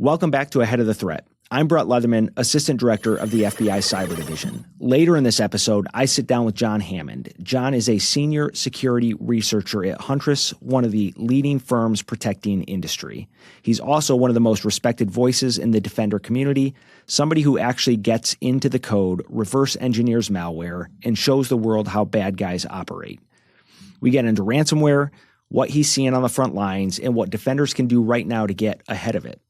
Welcome back to Ahead of the Threat. I'm Brett Leatherman, Assistant Director of the FBI Cyber Division. Later in this episode, I sit down with John Hammond. John is a senior security researcher at Huntress, one of the leading firms protecting industry. He's also one of the most respected voices in the Defender community, somebody who actually gets into the code, reverse engineers malware, and shows the world how bad guys operate. We get into ransomware, what he's seeing on the front lines, and what defenders can do right now to get ahead of it.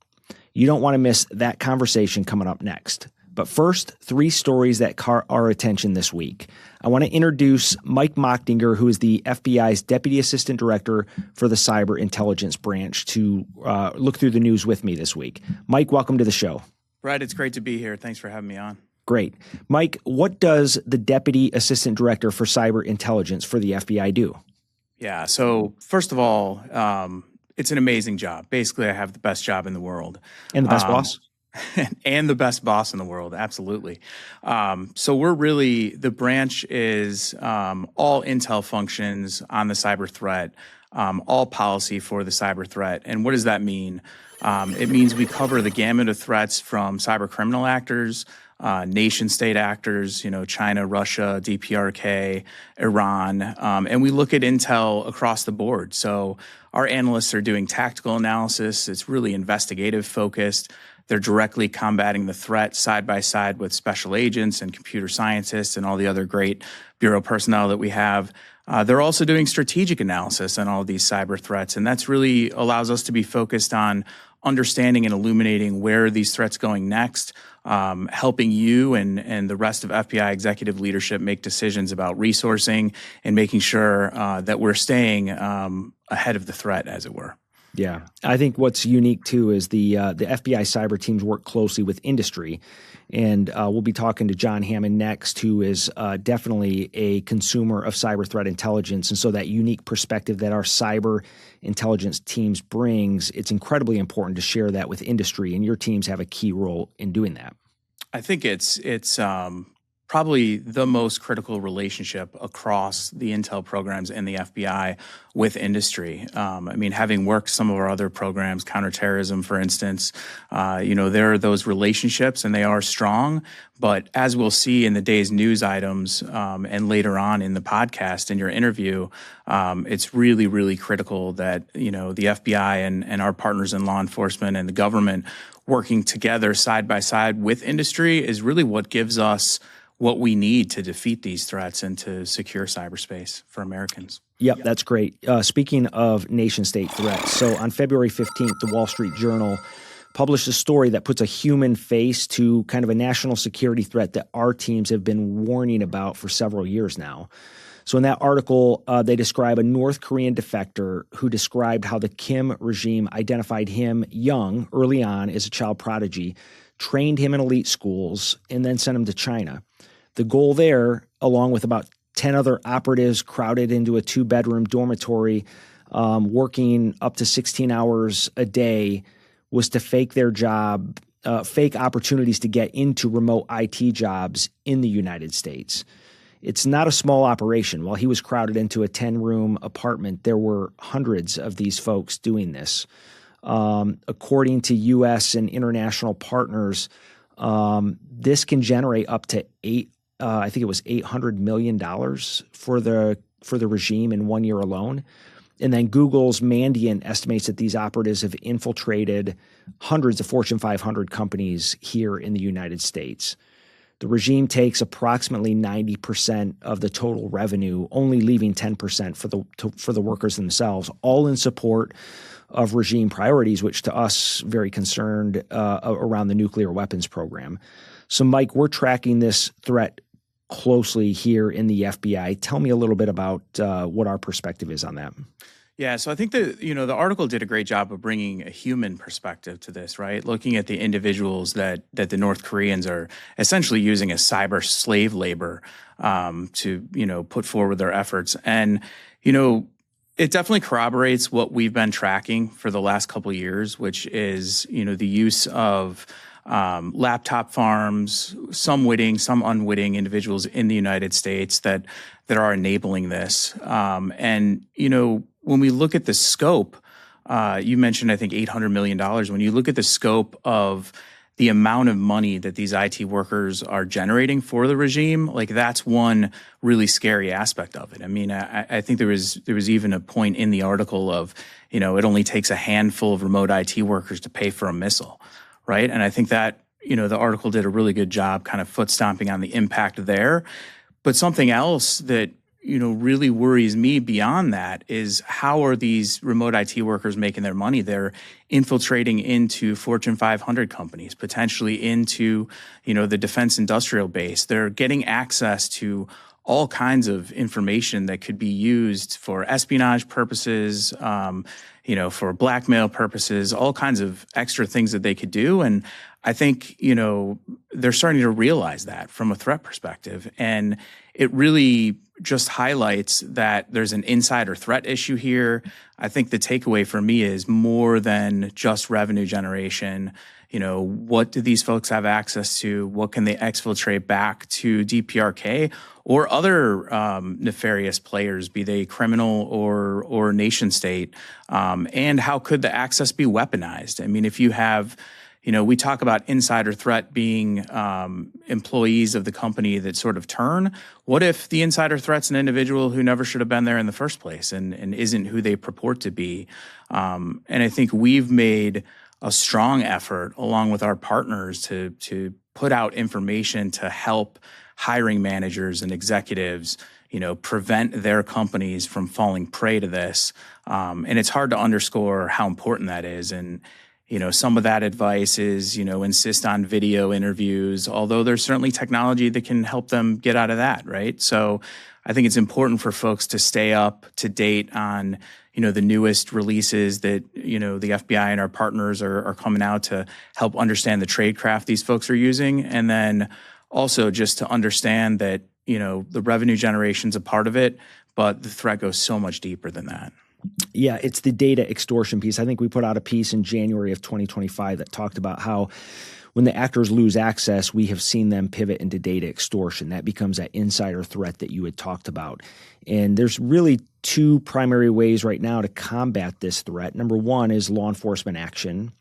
You don't want to miss that conversation coming up next. But first, 3 stories that caught our attention this week. I want to introduce Mike Mochtinger, who is the FBI's Deputy Assistant Director for the Cyber Intelligence Branch, to look through the news with me this week. Mike, welcome to the show. Brett, it's great to be here. Thanks for having me on. Great. Mike, what does the Deputy Assistant Director for Cyber Intelligence for the FBI do? Yeah, so first of all, it's an amazing job. Basically, I have the best job in the world. And the best boss? And the best boss in the world, absolutely. So we're really, the branch is all intel functions on the cyber threat, all policy for the cyber threat. And what does that mean? It means we cover the gamut of threats from cyber criminal actors, nation-state actors, China, Russia, DPRK, Iran, and we look at intel across the board. So our analysts are doing tactical analysis. It's really investigative focused. They're directly combating the threat side by side with special agents and computer scientists and all the other great bureau personnel that we have. They're also doing strategic analysis on all of these cyber threats, and that's really allows us to be focused on understanding and illuminating where are these threats going next, helping you and the rest of FBI executive leadership make decisions about resourcing and making sure that we're staying ahead of the threat, as it were. Yeah. I think what's unique, too, is the FBI cyber teams work closely with industry. And we'll be talking to John Hammond next, who is definitely a consumer of cyber threat intelligence. And so that unique perspective that our cyber intelligence teams brings, it's incredibly important to share that with industry. And your teams have a key role in doing that. I think it's probably the most critical relationship across the intel programs and the FBI with industry. Having worked some of our other programs, counterterrorism, for instance, there are those relationships and they are strong. But as we'll see in the day's news items and later on in the podcast, in your interview, it's really, really critical that, the FBI and our partners in law enforcement and the government working together side by side with industry is really what gives us what we need to defeat these threats and to secure cyberspace for Americans. Yep, that's great. Speaking of nation-state threats, so on February 15th, the Wall Street Journal published a story that puts a human face to kind of a national security threat that our teams have been warning about for several years now. So in that article, they describe a North Korean defector who described how the Kim regime identified him young, early on, as a child prodigy, trained him in elite schools, and then sent him to China. The goal there, along with about 10 other operatives crowded into a 2-bedroom dormitory, working up to 16 hours a day, was to fake their job, fake opportunities to get into remote IT jobs in the United States. It's not a small operation. While he was crowded into a 10-room apartment, there were hundreds of these folks doing this. According to U.S. and international partners, this can generate up to $800 million for the regime in 1 year alone. And then Google's Mandiant estimates that these operatives have infiltrated hundreds of Fortune 500 companies here in the United States. The regime takes approximately 90% of the total revenue, only leaving 10% for the workers themselves, all in support of regime priorities, which to us very concerned around the nuclear weapons program. So, Mike, we're tracking this threat closely here in the FBI. Tell me a little bit about what our perspective is on that. Yeah, so I think the article did a great job of bringing a human perspective to this, right? Looking at the individuals that the North Koreans are essentially using as cyber slave labor to put forward their efforts, and it definitely corroborates what we've been tracking for the last couple of years, which is the use of laptop farms, some witting, some unwitting individuals in the United States that are enabling this. And when we look at the scope, You mentioned, I think, $800 million. When you look at the scope of the amount of money that these IT workers are generating for the regime, like that's one really scary aspect of it. I mean, I think there was even a point in the article of, it only takes a handful of remote IT workers to pay for a missile, right? And I think that, the article did a really good job kind of foot stomping on the impact there. But something else that really worries me beyond that is how are these remote IT workers making their money? They're infiltrating into Fortune 500 companies, potentially into, the defense industrial base. They're getting access to all kinds of information that could be used for espionage purposes, for blackmail purposes, all kinds of extra things that they could do. And I think, they're starting to realize that from a threat perspective. And it really just highlights that there's an insider threat issue here. I think the takeaway for me is more than just revenue generation. What do these folks have access to? What can they exfiltrate back to DPRK or other nefarious players, be they criminal or nation state? And how could the access be weaponized? I mean, if you have we talk about insider threat being employees of the company that sort of turn. What if the insider threat's an individual who never should have been there in the first place and isn't who they purport to be? And I think we've made a strong effort along with our partners to put out information to help hiring managers and executives prevent their companies from falling prey to this. And it's hard to underscore how important that is. And some of that advice is, insist on video interviews, although there's certainly technology that can help them get out of that, right? So I think it's important for folks to stay up to date on, the newest releases that, the FBI and our partners are coming out to help understand the tradecraft these folks are using. And then also just to understand that, the revenue generation's a part of it, but the threat goes so much deeper than that. Yeah, it's the data extortion piece. I think we put out a piece in January of 2025 that talked about how when the actors lose access, we have seen them pivot into data extortion. That becomes that insider threat that you had talked about. And there's really two primary ways right now to combat this threat. Number one is law enforcement action.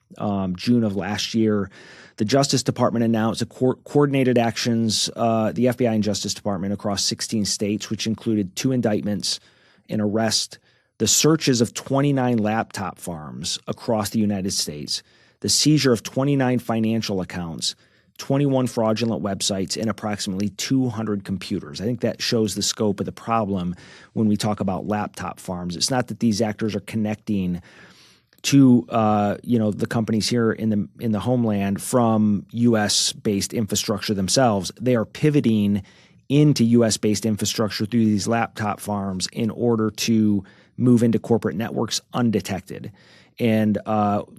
June of last year, the Justice Department announced coordinated actions, the FBI and Justice Department across 16 states, which included 2 indictments, an arrest, the searches of 29 laptop farms across the United States, the seizure of 29 financial accounts, 21 fraudulent websites, and approximately 200 computers. I think that shows the scope of the problem when we talk about laptop farms. It's not that these actors are connecting to the companies here in the homeland from U.S.-based infrastructure themselves. They are pivoting into U.S.-based infrastructure through these laptop farms in order to move into corporate networks undetected. And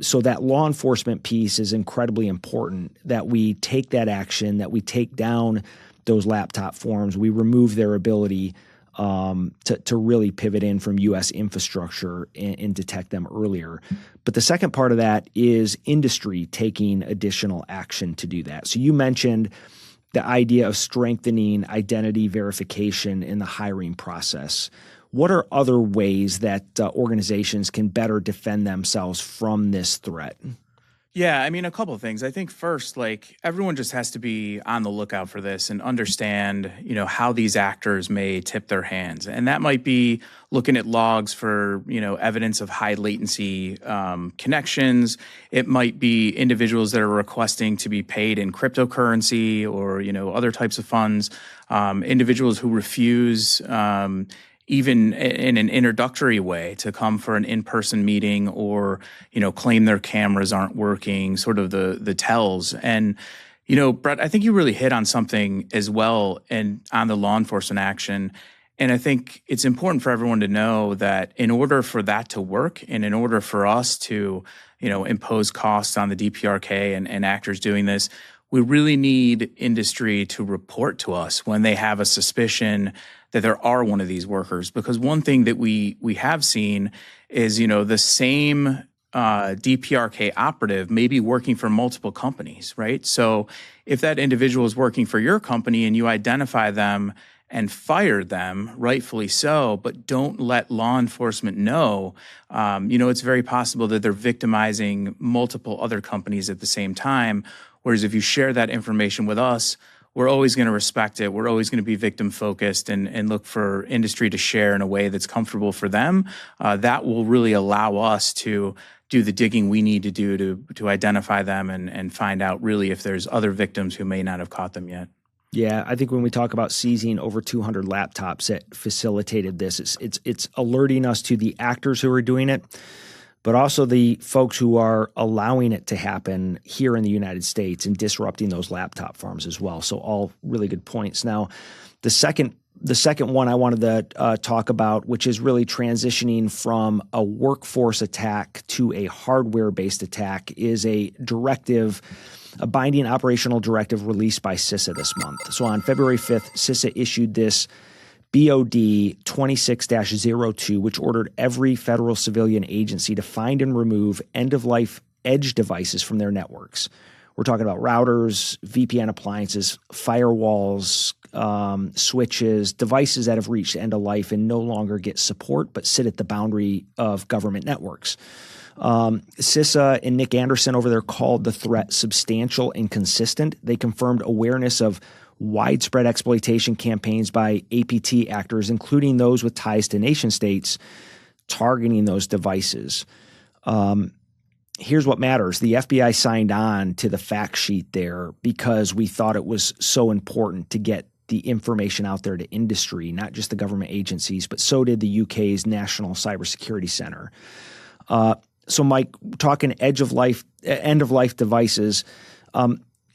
so that law enforcement piece is incredibly important, that we take that action, that we take down those laptop farms, we remove their ability to really pivot in from U.S. infrastructure and detect them earlier. But the second part of that is industry taking additional action to do that. So you mentioned the idea of strengthening identity verification in the hiring process. What are other ways that organizations can better defend themselves from this threat? Yeah, I mean, a couple of things. I think first, everyone just has to be on the lookout for this and understand, how these actors may tip their hands. And that might be looking at logs for, evidence of high latency connections. It might be individuals that are requesting to be paid in cryptocurrency or, other types of funds, individuals who refuse even in an introductory way to come for an in-person meeting or, claim their cameras aren't working, sort of the tells. And, Brett, I think you really hit on something as well and on the law enforcement action. And I think it's important for everyone to know that in order for that to work and in order for us to, impose costs on the DPRK and actors doing this, we really need industry to report to us when they have a suspicion that there are one of these workers. Because one thing that we have seen is, the same DPRK operative may be working for multiple companies, right? So if that individual is working for your company and you identify them and fire them, rightfully so, but don't let law enforcement know, it's very possible that they're victimizing multiple other companies at the same time. Whereas if you share that information with us, we're always going to respect it. We're always going to be victim focused and look for industry to share in a way that's comfortable for them. That will really allow us to do the digging we need to do to identify them and find out really if there's other victims who may not have caught them yet. Yeah, I think when we talk about seizing over 200 laptops that facilitated this, it's alerting us to the actors who are doing it, but also the folks who are allowing it to happen here in the United States and disrupting those laptop farms as well. So all really good points. Now, the second one I wanted to talk about, which is really transitioning from a workforce attack to a hardware-based attack, is a binding operational directive released by CISA this month. So on February 5th, CISA issued this BOD 26-02, which ordered every federal civilian agency to find and remove end-of-life edge devices from their networks. We're talking about routers, VPN appliances, firewalls, switches, devices that have reached end of life and no longer get support but sit at the boundary of government networks. CISA and Nick Anderson over there called the threat substantial and consistent. They confirmed awareness of widespread exploitation campaigns by APT actors, including those with ties to nation states, targeting those devices. Here's what matters. The FBI signed on to the fact sheet there because we thought it was so important to get the information out there to industry, not just the government agencies, but so did the UK's National Cybersecurity Center. So, Mike, talking end of life devices,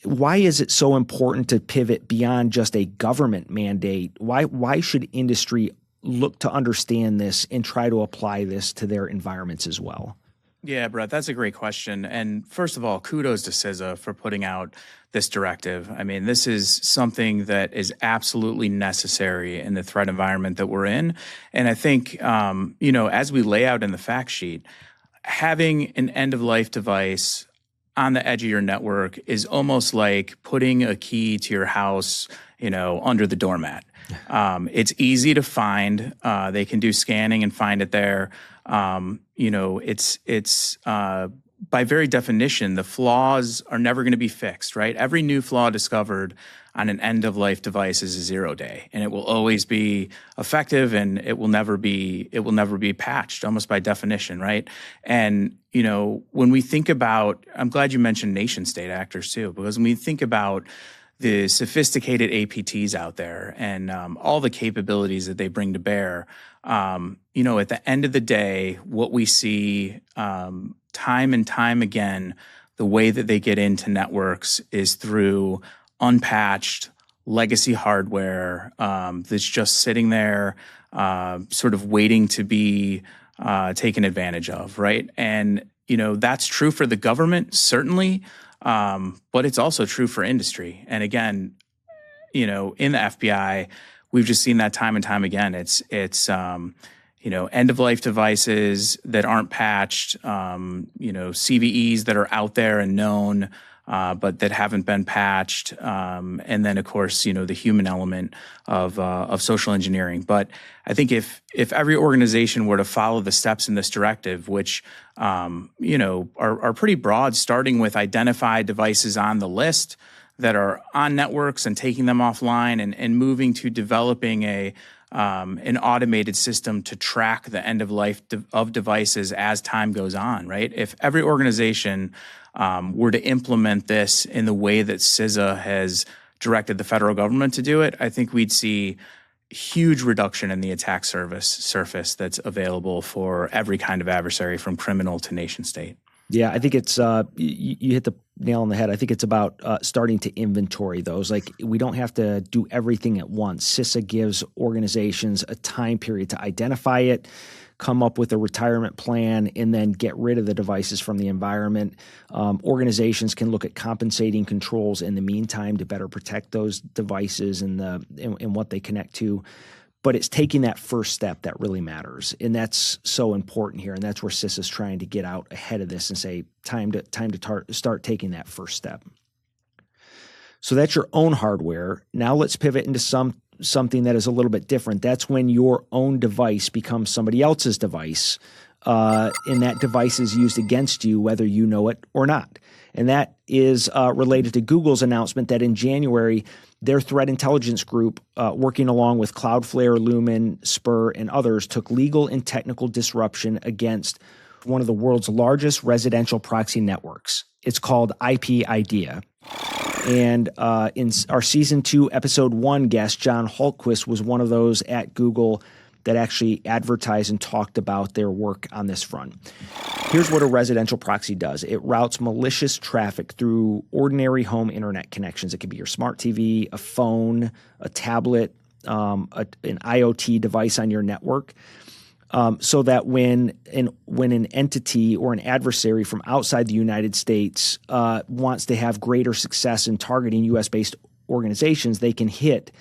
why is it so important to pivot beyond just a government mandate? Why should industry look to understand this and try to apply this to their environments as well? Yeah, Brett, that's a great question. And first of all, kudos to CISA for putting out this directive. I mean, this is something that is absolutely necessary in the threat environment that we're in. And I think, as we lay out in the fact sheet, having an end-of-life device on the edge of your network is almost like putting a key to your house, under the doormat. It's easy to find. They can do scanning and find it there. It's by very definition, the flaws are never going to be fixed, right? Every new flaw discovered on an end-of-life device is a 0 day, and it will always be effective, and it will never be patched, almost by definition, right? And when we think about, I'm glad you mentioned nation-state actors too, because when we think about the sophisticated APTs out there and all the capabilities that they bring to bear, at the end of the day, what we see time and time again, the way that they get into networks is through unpatched legacy hardware that's just sitting there, sort of waiting to be taken advantage of, right? And, that's true for the government, certainly, but it's also true for industry. And again, in the FBI, we've just seen that time and time again. It's end-of-life devices that aren't patched, CVEs that are out there and known, but that haven't been patched, and then of course the human element of social engineering. But I think if every organization were to follow the steps in this directive, which are pretty broad, starting with identify devices on the list that are on networks and taking them offline, and moving to developing an automated system to track the end of life of devices as time goes on, right? If every organization were to implement this in the way that CISA has directed the federal government to do it, I think we'd see huge reduction in the attack surface that's available for every kind of adversary, from criminal to nation state. Yeah, I think it's you hit the nail on the head. I think it's about starting to inventory those. Like, we don't have to do everything at once. CISA gives organizations a time period to identify it, come up with a retirement plan, and then get rid of the devices from the environment. Organizations can look at compensating controls in the meantime to better protect those devices and what they connect to. But it's taking that first step that really matters, and that's so important here. And that's where CISA is trying to get out ahead of this and say, time to start taking that first step. So that's your own hardware. Now let's pivot into some something that is a little bit different. That's when your own device becomes somebody else's device, and that device is used against you, whether you know it or not. And that is related to Google's announcement that in January, their threat intelligence group, working along with Cloudflare, Lumen, Spur, and others, took legal and technical disruption against one of the world's largest residential proxy networks. It's called IP IDEA. And in our season 2, episode 1 guest, John Hultquist, was one of those at Google that actually advertised and talked about their work on this front. Here's what a residential proxy does. It routes malicious traffic through ordinary home internet connections. It could be your smart TV, a phone, a tablet, an IoT device on your network, so that when an entity or an adversary from outside the United States wants to have greater success in targeting U.S.-based organizations, they can hit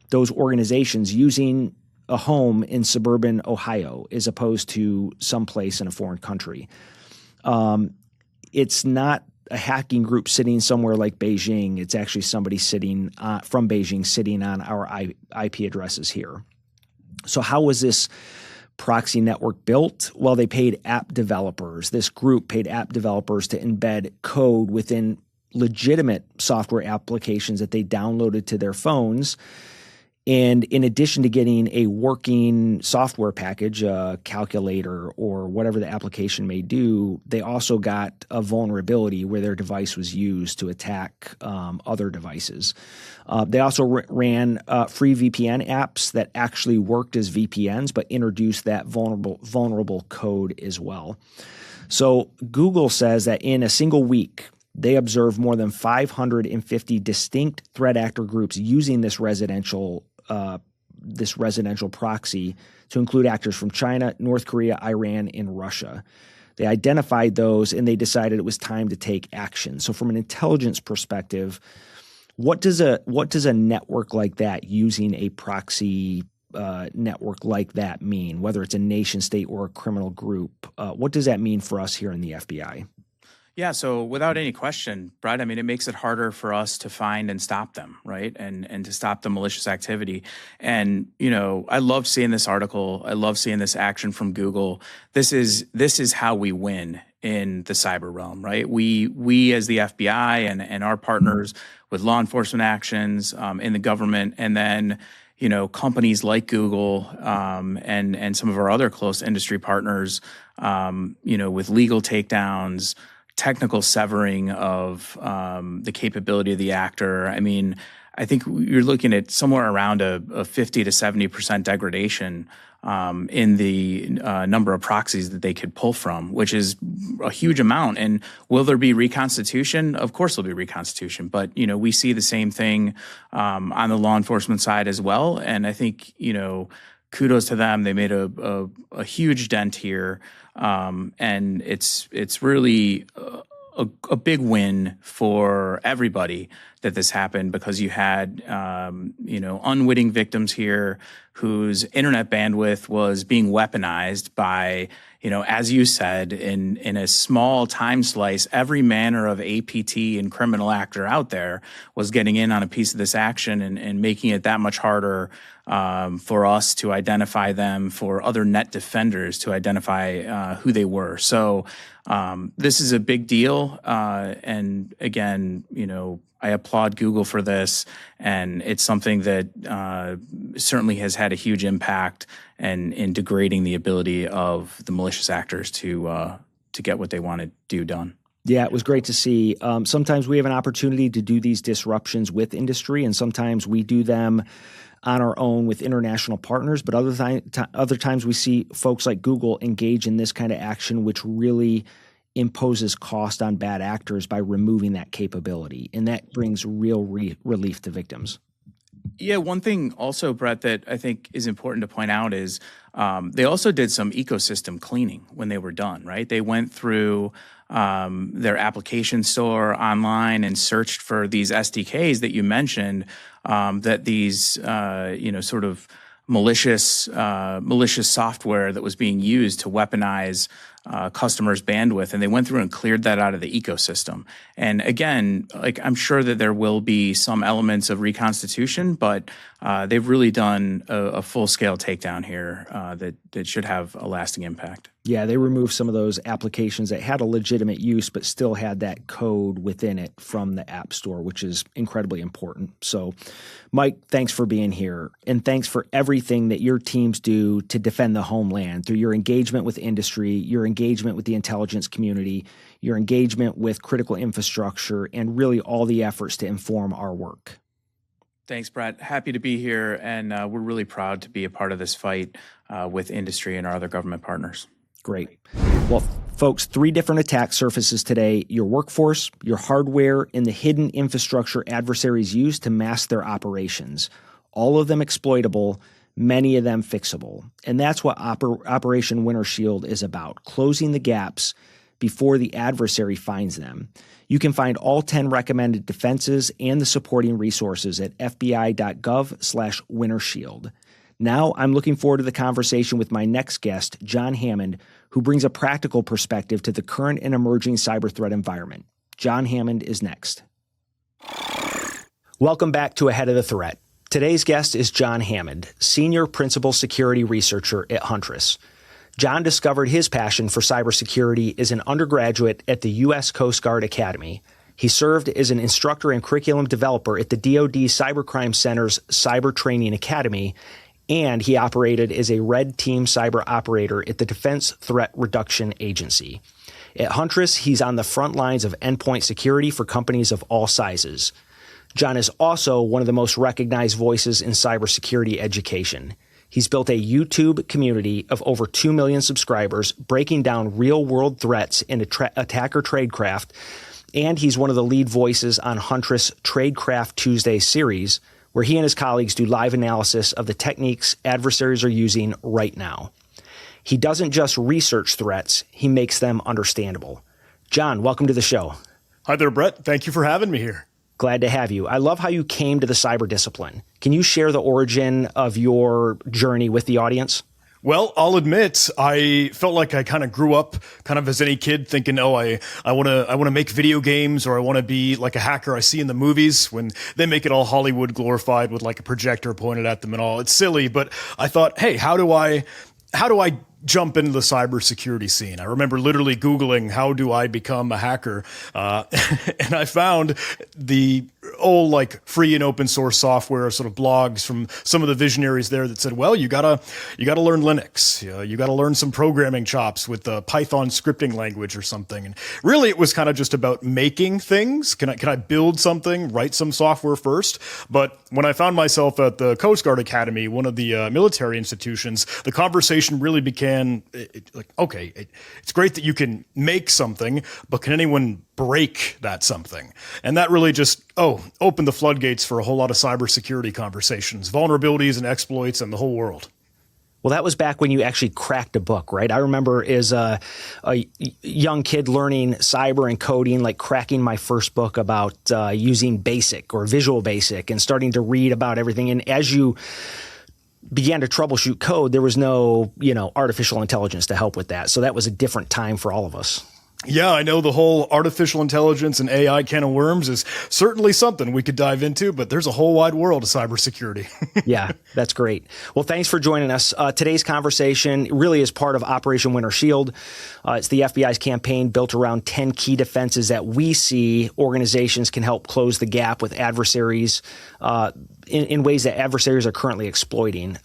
those organizations using a home in suburban Ohio as opposed to someplace in a foreign country. It's not a hacking group sitting somewhere like Beijing. It's actually somebody sitting from Beijing sitting on our IP addresses here. So how was this proxy network built? Well, they paid app developers. This group paid app developers to embed code within legitimate software applications that they downloaded to their phones. And in addition to getting a working software package, a calculator, or whatever the application may do, they also got a vulnerability where their device was used to attack other devices. They also ran free VPN apps that actually worked as VPNs, but introduced that vulnerable code as well. So Google says that in a single week, they observed more than 550 distinct threat actor groups using this residential proxy to include actors from China, North Korea, Iran, and Russia. They identified those and they decided it was time to take action. So from an intelligence perspective, what does a network like that using a proxy network like that mean, whether it's a nation state or a criminal group? What does that mean for us here in the FBI? Yeah, so without any question, Brett, I mean, it makes it harder for us to find and stop them, right? And to stop the malicious activity. And, I love seeing this article. I love seeing this action from Google. This is how we win in the cyber realm, right? We as the FBI and our partners with law enforcement actions in the government, and then companies like Google and some of our other close industry partners, with legal takedowns, technical severing of the capability of the actor. I mean, I think you're looking at somewhere around a 50 to 70% degradation in the number of proxies that they could pull from, which is a huge amount. And will there be reconstitution? Of course there'll be reconstitution. But, we see the same thing on the law enforcement side as well. And I think, kudos to them. They made a huge dent here. And it's really a big win for everybody that this happened, because you had, unwitting victims here whose internet bandwidth was being weaponized by, as you said, in a small time slice, every manner of APT and criminal actor out there was getting in on a piece of this action and making it that much harder for us to identify them, for other net defenders to identify who they were. So this is a big deal. And again, I applaud Google for this, and it's something that certainly has had a huge impact in degrading the ability of the malicious actors to get what they want to do done. Yeah, it was great to see. Sometimes we have an opportunity to do these disruptions with industry, and sometimes we do them on our own with international partners. But other times we see folks like Google engage in this kind of action, which really imposes cost on bad actors by removing that capability. And that brings real relief to victims. Yeah, one thing also, Brett, that I think is important to point out is they also did some ecosystem cleaning when they were done, right? They went through their application store online and searched for these SDKs that you mentioned, that these, sort of malicious software that was being used to weaponize customers' bandwidth, and they went through and cleared that out of the ecosystem. And again, like, I'm sure that there will be some elements of reconstitution, but they've really done a full-scale takedown here that should have a lasting impact. Yeah, they removed some of those applications that had a legitimate use but still had that code within it from the App Store, which is incredibly important. So, Mike, thanks for being here, and thanks for everything that your teams do to defend the homeland through your engagement with industry, your engagement with the intelligence community, your engagement with critical infrastructure, and really all the efforts to inform our work. Thanks, Brett. Happy to be here, and we're really proud to be a part of this fight with industry and our other government partners. Great. Well, folks, 3 different attack surfaces today: your workforce, your hardware, and the hidden infrastructure adversaries use to mask their operations. All of them exploitable, many of them fixable. And that's what Operation Winter Shield is about, closing the gaps before the adversary finds them. You can find all 10 recommended defenses and the supporting resources at fbi.gov/wintershield. Now I'm looking forward to the conversation with my next guest, John Hammond, who brings a practical perspective to the current and emerging cyber threat environment. John Hammond is next. Welcome back to Ahead of the Threat. Today's guest is John Hammond, Senior Principal Security Researcher at Huntress. John discovered his passion for cybersecurity as an undergraduate at the U.S. Coast Guard Academy. He served as an instructor and curriculum developer at the DoD Cybercrime Center's Cyber Training Academy, and he operated as a Red Team cyber operator at the Defense Threat Reduction Agency. At Huntress, he's on the front lines of endpoint security for companies of all sizes. John is also one of the most recognized voices in cybersecurity education. He's built a YouTube community of over 2 million subscribers, breaking down real-world threats in attacker tradecraft, and he's one of the lead voices on Huntress Tradecraft Tuesday series, where he and his colleagues do live analysis of the techniques adversaries are using right now. He doesn't just research threats, he makes them understandable. John, welcome to the show. Hi there, Brett. Thank you for having me here. Glad to have you. I love how you came to the cyber discipline. Can you share the origin of your journey with the audience? Well, I'll admit, I felt like I kind of grew up kind of as any kid thinking, oh, I want to make video games, or I want to be like a hacker I see in the movies when they make it all Hollywood glorified with like a projector pointed at them and all. It's silly, but I thought, hey, how do I jump into the cybersecurity scene? I remember literally Googling, how do I become a hacker? And I found the old like free and open source software sort of blogs from some of the visionaries there that said, well, you gotta learn Linux. You gotta learn some programming chops with the Python scripting language or something. And really it was kind of just about making things. Can I build something, write some software first? But when I found myself at the Coast Guard Academy, one of the military institutions, the conversation really began it's great that you can make something, but can anyone break that something? And that really just, opened the floodgates for a whole lot of cybersecurity conversations, vulnerabilities and exploits and the whole world. Well, that was back when you actually cracked a book, right? I remember as a young kid learning cyber and coding, like cracking my first book about using BASIC or Visual Basic and starting to read about everything. And as you began to troubleshoot code, there was no, artificial intelligence to help with that. So that was a different time for all of us. Yeah, I know the whole artificial intelligence and AI can of worms is certainly something we could dive into, but there's a whole wide world of cybersecurity. Yeah, that's great. Well, thanks for joining us. Today's conversation really is part of Operation Winter Shield. It's the FBI's campaign built around 10 key defenses that we see organizations can help close the gap with adversaries in ways that adversaries are currently exploiting.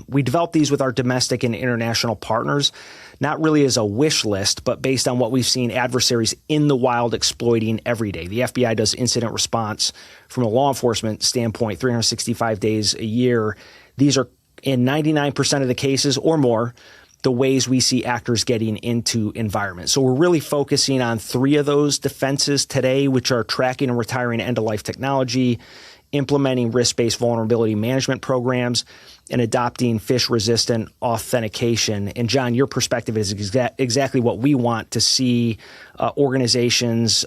We developed these with our domestic and international partners, not really as a wish list, but based on what we've seen adversaries in the wild exploiting every day. The FBI does incident response from a law enforcement standpoint 365 days a year. These are, in 99% of the cases or more, the ways we see actors getting into environments. So we're really focusing on 3 of those defenses today, which are tracking and retiring end-of-life technology, implementing risk-based vulnerability management programs, and adopting phish-resistant authentication. And John, your perspective is exactly what we want to see organizations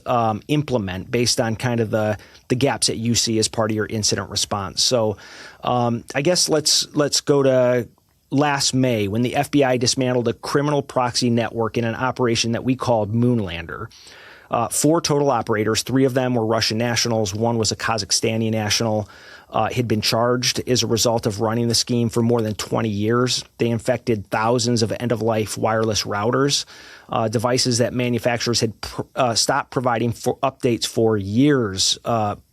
implement based on kind of the gaps that you see as part of your incident response. So I guess let's go to last May, when the FBI dismantled a criminal proxy network in an operation that we called Moonlander. 4 total operators, 3 of them were Russian nationals, 1 was a Kazakhstani national, had been charged as a result of running the scheme for more than 20 years. They infected thousands of end-of-life wireless routers, devices that manufacturers had stopped providing for updates for years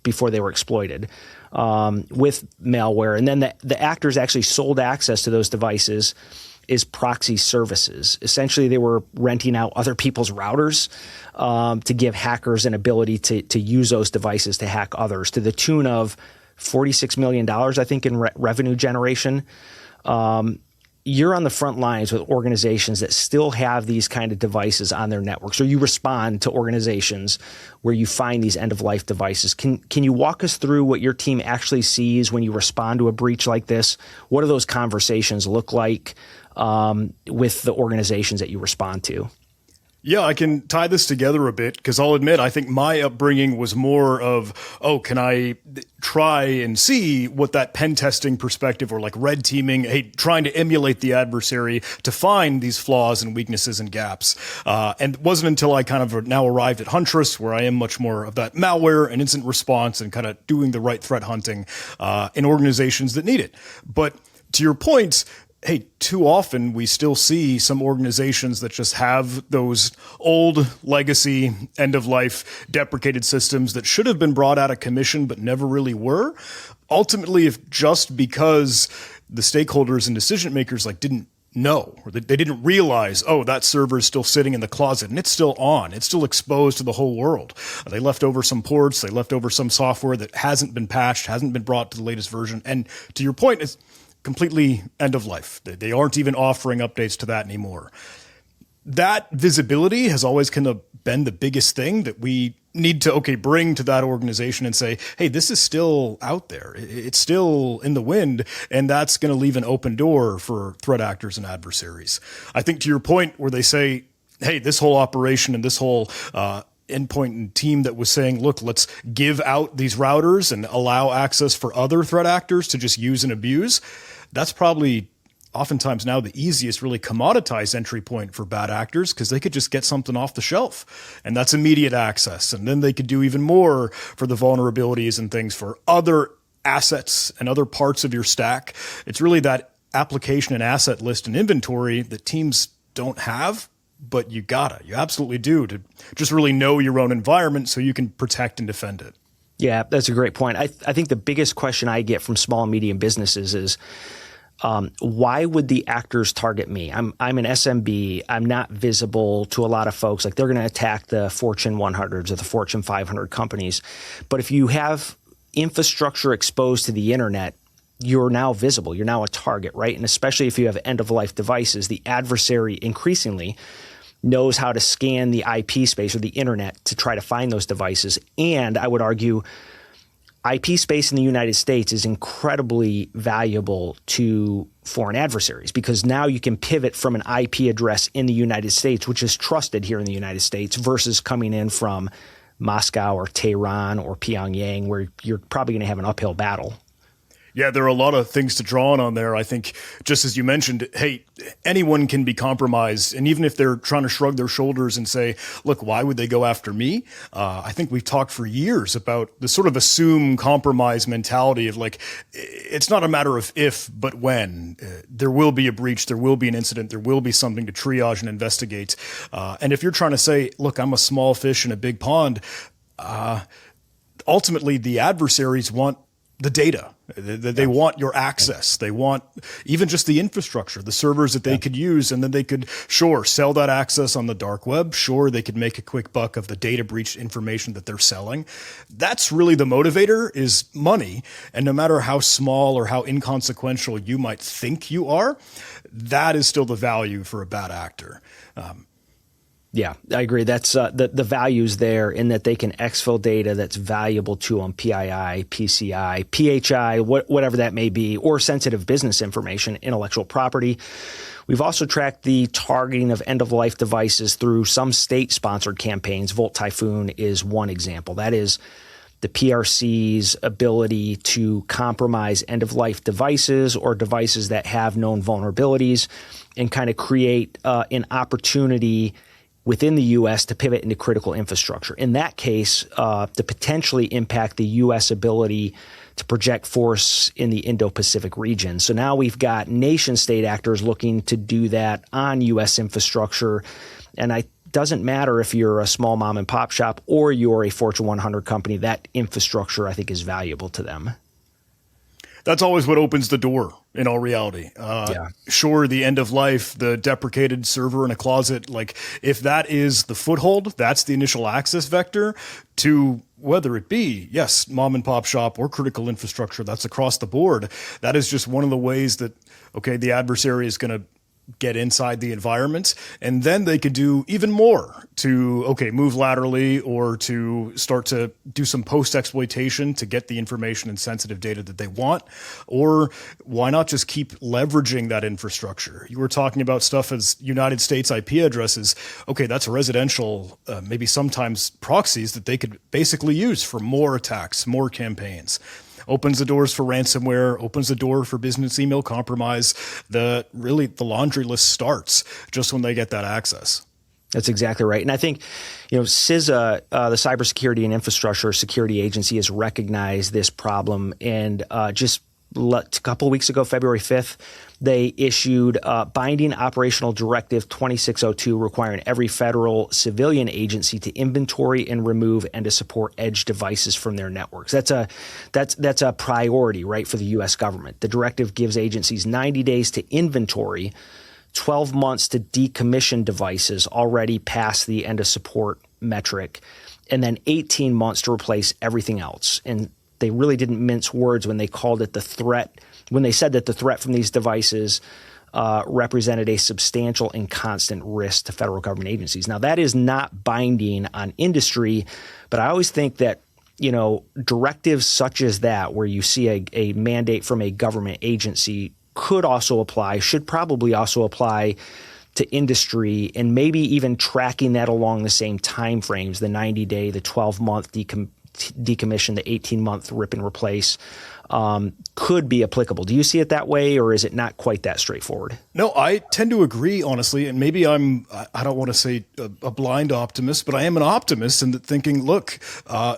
before they were exploited with malware. And then the actors actually sold access to those devices as proxy services. Essentially, they were renting out other people's routers to give hackers an ability to use those devices to hack others, to the tune of $46 million, I think, in revenue generation. You're on the front lines with organizations that still have these kind of devices on their networks, or you respond to organizations where you find these end-of-life devices. Can you walk us through what your team actually sees when you respond to a breach like this? What do those conversations look like with the organizations that you respond to? Yeah, I can tie this together a bit because I'll admit, I think my upbringing was more of, can I try and see what that pen testing perspective or like red teaming, trying to emulate the adversary to find these flaws and weaknesses and gaps. And it wasn't until I kind of now arrived at Huntress where I am much more of that malware and incident response and kind of doing the right threat hunting in organizations that need it. But to your point, too often we still see some organizations that just have those old legacy end-of-life deprecated systems that should have been brought out of commission but never really were. Ultimately, if just because the stakeholders and decision makers didn't know, or they didn't realize, that server is still sitting in the closet and it's still on, it's still exposed to the whole world. They left over some ports, they left over some software that hasn't been patched, hasn't been brought to the latest version. And to your point, it's completely end of life. They aren't even offering updates to that anymore. That visibility has always kind of been the biggest thing that we need to, bring to that organization and say, this is still out there. It's still in the wind, and that's going to leave an open door for threat actors and adversaries. I think to your point where they say, this whole operation and this whole endpoint and team that was saying, look, let's give out these routers and allow access for other threat actors to just use and abuse. That's probably oftentimes now the easiest really commoditized entry point for bad actors because they could just get something off the shelf and that's immediate access. And then they could do even more for the vulnerabilities and things for other assets and other parts of your stack. It's really that application and asset list and inventory that teams don't have, but you absolutely do to just really know your own environment so you can protect and defend it. Yeah, that's a great point. I think the biggest question I get from small and medium businesses is, why would the actors target me? I'm an SMB. I'm not visible to a lot of folks. They're going to attack the Fortune 100s or the Fortune 500 companies. But if you have infrastructure exposed to the internet, you're now visible. You're now a target, right? And especially if you have end-of-life devices, the adversary increasingly knows how to scan the IP space or the internet to try to find those devices. And I would argue IP space in the United States is incredibly valuable to foreign adversaries because now you can pivot from an IP address in the United States, which is trusted here in the United States, versus coming in from Moscow or Tehran or Pyongyang, where you're probably going to have an uphill battle. Yeah, there are a lot of things to draw on there. I think, just as you mentioned, anyone can be compromised. And even if they're trying to shrug their shoulders and say, look, why would they go after me? I think we've talked for years about the sort of assume compromise mentality of it's not a matter of if, but when. There will be a breach, there will be an incident, there will be something to triage and investigate. And if you're trying to say, look, I'm a small fish in a big pond, ultimately the adversaries want the data. They want your access. They want even just the infrastructure, the servers that they could use, and then they could, sell that access on the dark web. Sure, they could make a quick buck of the data breach information that they're selling. That's really the motivator, is money. And no matter how small or how inconsequential you might think you are, that is still the value for a bad actor. Yeah, I agree. That's the values there in that they can exfil data that's valuable to them, PII, PCI, PHI, whatever that may be, or sensitive business information, intellectual property. We've also tracked the targeting of end-of-life devices through some state-sponsored campaigns. Volt Typhoon is one example. That is the PRC's ability to compromise end-of-life devices or devices that have known vulnerabilities and kind of create an opportunity within the U.S. to pivot into critical infrastructure. In that case, to potentially impact the U.S. ability to project force in the Indo-Pacific region. So now we've got nation-state actors looking to do that on U.S. infrastructure. And it doesn't matter if you're a small mom and pop shop or you're a Fortune 100 company, that infrastructure, I think, is valuable to them. That's always what opens the door in all reality. Sure, the end of life, the deprecated server in a closet, like if that is the foothold, that's the initial access vector to whether it be, yes, mom and pop shop or critical infrastructure, that's across the board. That is just one of the ways that, okay, the adversary is going to get inside the environment, and then they could do even more to, okay, move laterally or to start to do some post-exploitation to get the information and sensitive data that they want. Or why not just keep leveraging that infrastructure? You were talking about stuff as United States IP addresses. Okay, that's residential, maybe sometimes proxies that they could basically use for more attacks, more campaigns. Opens the doors for ransomware, opens the door for business email compromise. The laundry list starts just when they get that access. That's exactly right. And I think, CISA, the Cybersecurity and Infrastructure Security Agency, has recognized this problem. And just a couple of weeks ago, February 5th, they issued Binding Operational Directive 2602 requiring every federal civilian agency to inventory and remove and to support edge devices from their networks. That's a priority, right, for the U.S. government. The directive gives agencies 90 days to inventory, 12 months to decommission devices already past the end of support metric, and then 18 months to replace everything else. And they really didn't mince words when they called it the threat, when they said that the threat from these devices represented a substantial and constant risk to federal government agencies. Now, that is not binding on industry, but I always think that, directives such as that, where you see a mandate from a government agency, could also apply, should probably also apply to industry, and maybe even tracking that along the same time frames, the 90-day, the 12-month decommission, the 18-month rip and replace, could be applicable. Do you see it that way, or is it not quite that straightforward? No, I tend to agree, honestly, and maybe I don't want to say a blind optimist, but I am an optimist in that thinking, look,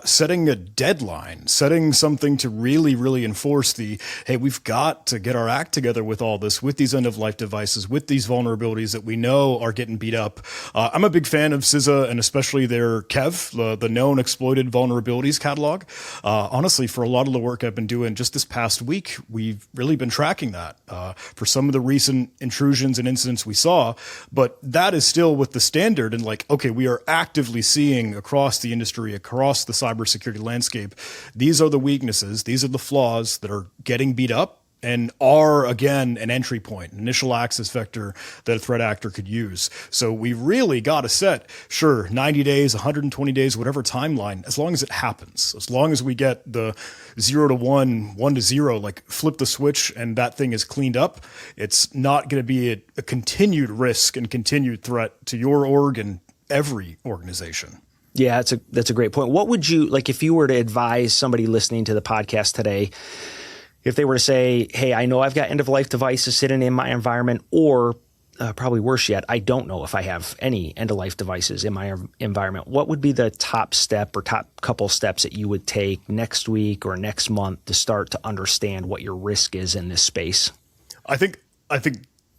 setting a deadline, setting something to really, really enforce hey, we've got to get our act together with all this, with these end-of-life devices, with these vulnerabilities that we know are getting beat up. I'm a big fan of CISA and especially their KEV, the Known Exploited Vulnerabilities Catalog. Honestly, for a lot of the work I've been doing just this past week, we've really been tracking that for some of the recent intrusions and incidents we saw, but that is still with the standard and okay, we are actively seeing across the industry, across the cybersecurity landscape, these are the weaknesses, these are the flaws that are getting beat up and are, again, an entry point, an initial access vector that a threat actor could use. So we really got to set, 90 days, 120 days, whatever timeline, as long as it happens, as long as we get the 0 to 1, 1 to 0, flip the switch and that thing is cleaned up, it's not going to be a continued risk and continued threat to your org and every organization. Yeah, that's a great point. What would you, if you were to advise somebody listening to the podcast today, if they were to say, hey, I know I've got end-of-life devices sitting in my environment, or probably worse yet, I don't know if I have any end-of-life devices in my environment, what would be the top step or top couple steps that you would take next week or next month to start to understand what your risk is in this space? I think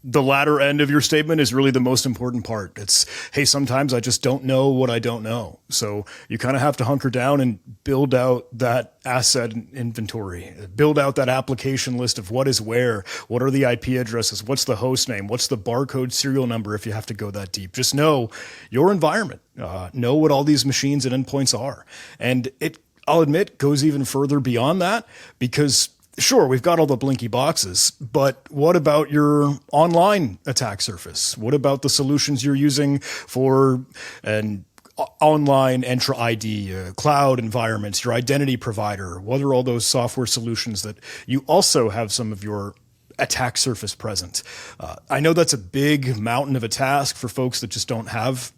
the latter end of your statement is really the most important part. It's, hey, sometimes I just don't know what I don't know. So you kind of have to hunker down and build out that asset inventory, build out that application list of what is where, what are the IP addresses, what's the host name, what's the barcode serial number if you have to go that deep. Just know your environment, know what all these machines and endpoints are. And I'll admit, goes even further beyond that, because sure, we've got all the blinky boxes, but what about your online attack surface? What about the solutions you're using for an online Entra ID, cloud environments, your identity provider? What are all those software solutions that you also have some of your attack surface present? I know that's a big mountain of a task for folks that just don't have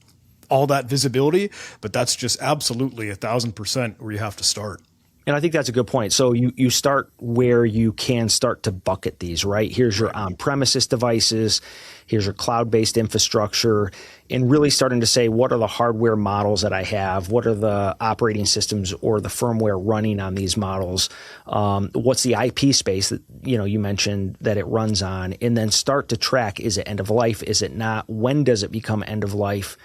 all that visibility, but that's just absolutely 1,000% where you have to start. And I think that's a good point. So you start where you can start to bucket these, right? Here's your on-premises devices, here's your cloud-based infrastructure, and really starting to say, what are the hardware models that I have? What are the operating systems or the firmware running on these models? What's the IP space that you mentioned that it runs on? And then start to track, is it end of life? Is it not? When does it become end of life?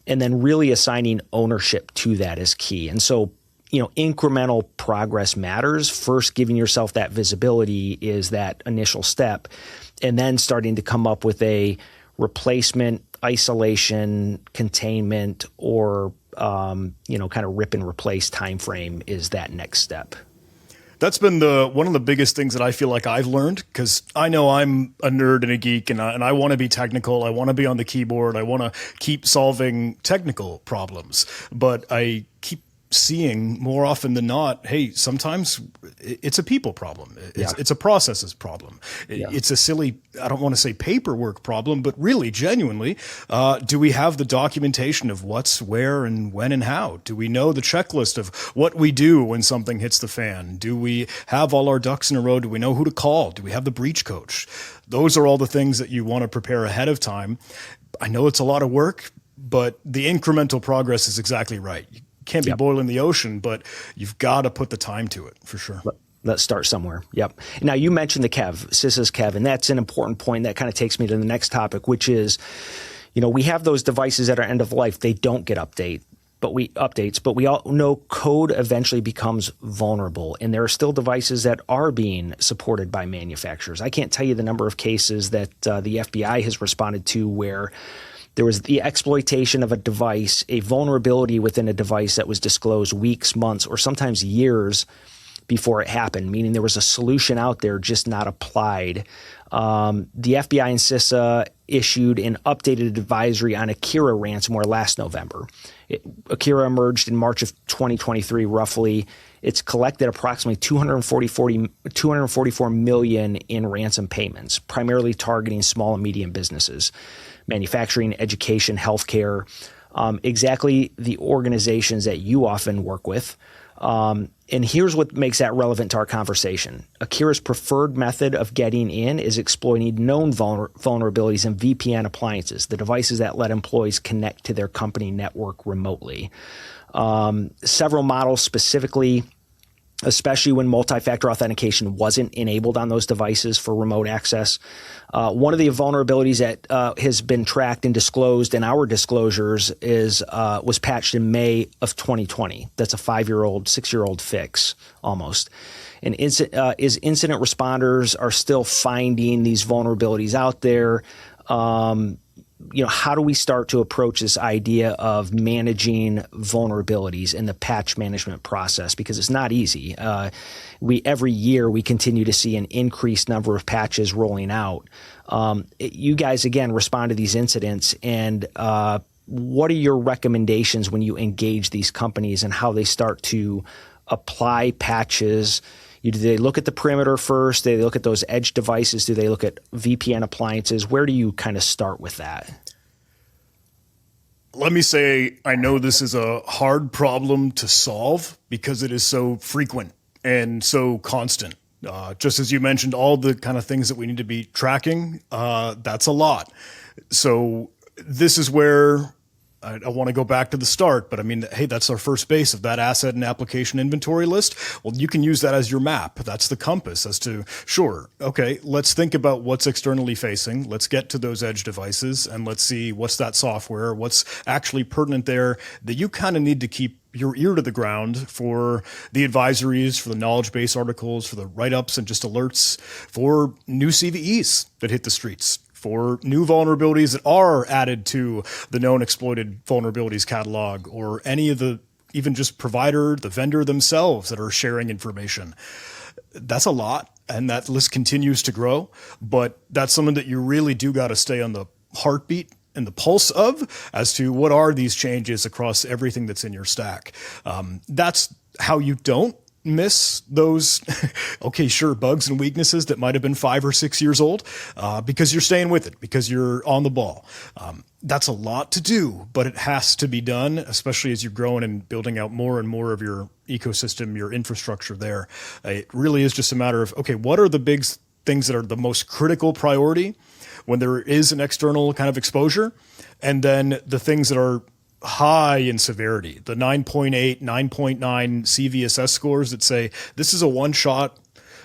And then really assigning ownership to that is key. And so incremental progress matters. First, giving yourself that visibility is that initial step, and then starting to come up with a replacement, isolation, containment, or kind of rip and replace time frame is that next step. That's been one of the biggest things that I feel like I've learned, because I know I'm a nerd and a geek, and I want to be technical. I want to be on the keyboard. I want to keep solving technical problems, but I keep seeing more often than not, hey, sometimes it's a people problem. It's a processes problem. It's a silly, I don't want to say paperwork problem, but really, genuinely, do we have the documentation of what's where and when and how? Do we know the checklist of what we do when something hits the fan? Do we have all our ducks in a row? Do we know who to call? Do we have the breach coach? Those are all the things that you want to prepare ahead of time. I know it's a lot of work, but the incremental progress is exactly right. Can't be boiling the ocean, but you've got to put the time to it for sure. Let's start somewhere. Yep. Now you mentioned the CISA's Kev, and that's an important point that kind of takes me to the next topic, which is, we have those devices that are end of life. They don't get updates, but we all know code eventually becomes vulnerable, and there are still devices that are being supported by manufacturers. I can't tell you the number of cases that the FBI has responded to where there was the exploitation of a device, a vulnerability within a device that was disclosed weeks, months, or sometimes years before it happened, meaning there was a solution out there just not applied. The FBI and CISA issued an updated advisory on Akira ransomware last November. Akira emerged in March of 2023, roughly. It's collected approximately $244 million in ransom payments, primarily targeting small and medium businesses, manufacturing, education, healthcare, exactly the organizations that you often work with. And here's what makes that relevant to our conversation. Akira's preferred method of getting in is exploiting known vulnerabilities in VPN appliances, the devices that let employees connect to their company network remotely. Several models specifically, especially when multi-factor authentication wasn't enabled on those devices for remote access. One of the vulnerabilities that has been tracked and disclosed in our disclosures was patched in May of 2020. That's a 6-year-old fix almost. And incident responders are still finding these vulnerabilities out there. How do we start to approach this idea of managing vulnerabilities in the patch management process? Because it's not easy. Every year we continue to see an increased number of patches rolling out. You guys, again, respond to these incidents, and what are your recommendations when you engage these companies and how they start to apply patches? Do they look at the perimeter first? Do they look at those edge devices? Do they look at VPN appliances? Where do you kind of start with that? Let me say, I know this is a hard problem to solve because it is so frequent and so constant. Just as you mentioned, all the kind of things that we need to be tracking, that's a lot. So this is where I want to go back to the start, but I mean, hey, that's our first base of that asset and application inventory list. Well, you can use that as your map. That's the compass as to, sure, okay, let's think about what's externally facing. Let's get to those edge devices and let's see what's that software, what's actually pertinent there that you kind of need to keep your ear to the ground for the advisories, for the knowledge base articles, for the write-ups and just alerts, for new CVEs that hit the streets, for new vulnerabilities that are added to the known exploited vulnerabilities catalog, or any of the, even just the vendor themselves that are sharing information. that's a lot. And that list continues to grow. But that's something that you really do got to stay on the heartbeat and the pulse of as to what are these changes across everything that's in your stack. That's how you don't miss those, okay, sure, bugs and weaknesses that might have been 5 or 6 years old, because you're staying with it, because you're on the ball. That's a lot to do, but it has to be done, especially as you're growing and building out more and more of your ecosystem, your infrastructure there. It really is just a matter of, okay, what are the big things that are the most critical priority when there is an external kind of exposure? And then the things that are high in severity, the 9.8, 9.9 CVSS scores that say this is a one-shot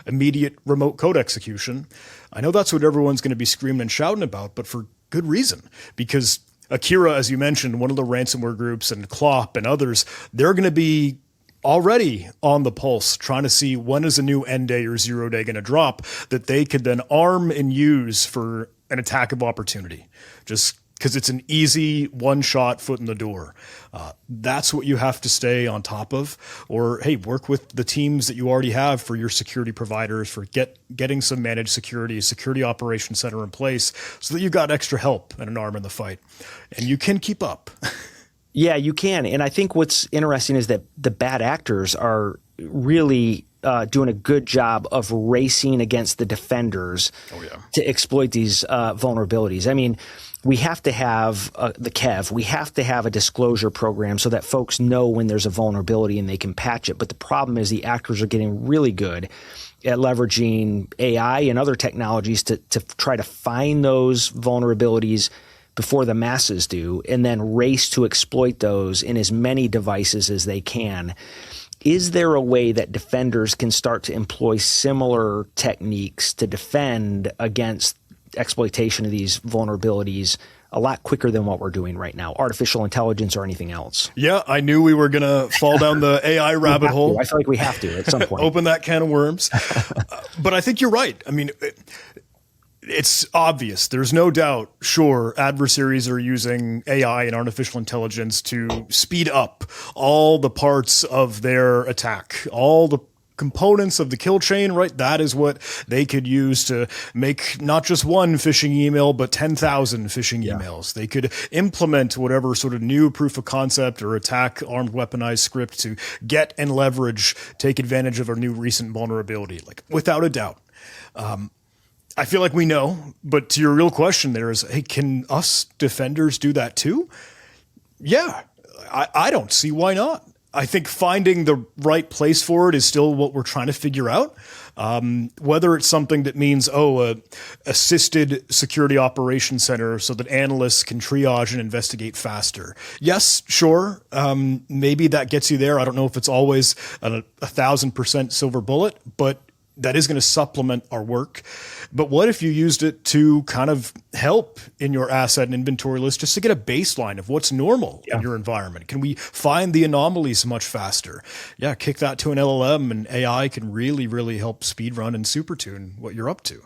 immediate remote code execution. I know that's what everyone's going to be screaming and shouting about, but for good reason, because Akira, as you mentioned, one of the ransomware groups, and Clop and others, they're going to be already on the pulse trying to see when is a new end day or 0 day going to drop that they could then arm and use for an attack of opportunity. Just because it's an easy one-shot foot in the door. That's what you have to stay on top of. Or, hey, work with the teams that you already have for your security providers, for getting some managed security operations center in place so that you've got extra help and an arm in the fight. And you can keep up. Yeah, you can. And I think what's interesting is that the bad actors are really doing a good job of racing against the defenders to exploit these vulnerabilities. I mean, we have to have the KEV. We have to have a disclosure program so that folks know when there's a vulnerability and they can patch it. But the problem is the actors are getting really good at leveraging AI and other technologies to try to find those vulnerabilities before the masses do, and then race to exploit those in as many devices as they can. Is there a way that defenders can start to employ similar techniques to defend against exploitation of these vulnerabilities a lot quicker than what we're doing right now, artificial intelligence or anything else? Yeah, I knew we were going to fall down the AI rabbit hole. I feel like we have to at some point. Open that can of worms. But I think you're right. I mean, it's obvious. There's no doubt, sure, adversaries are using AI and artificial intelligence to speed up all the parts of their attack, all the components of the kill chain, right? That is what they could use to make not just one phishing email, but 10,000 phishing emails. They could implement whatever sort of new proof of concept or attack armed weaponized script to get and leverage, take advantage of a new recent vulnerability, like without a doubt. I feel like we know, but to your real question there is, hey, can us defenders do that too? Yeah, I don't see why not. I think finding the right place for it is still what we're trying to figure out. Whether it's something that means, assisted security operations center so that analysts can triage and investigate faster. Yes, sure. Maybe that gets you there. I don't know if it's always a 1,000% silver bullet, but that is going to supplement our work. But what if you used it to kind of help in your asset and inventory list just to get a baseline of what's normal in your environment? Can we find the anomalies much faster? Yeah, kick that to an LLM and AI can really, really help speed run and super tune what you're up to.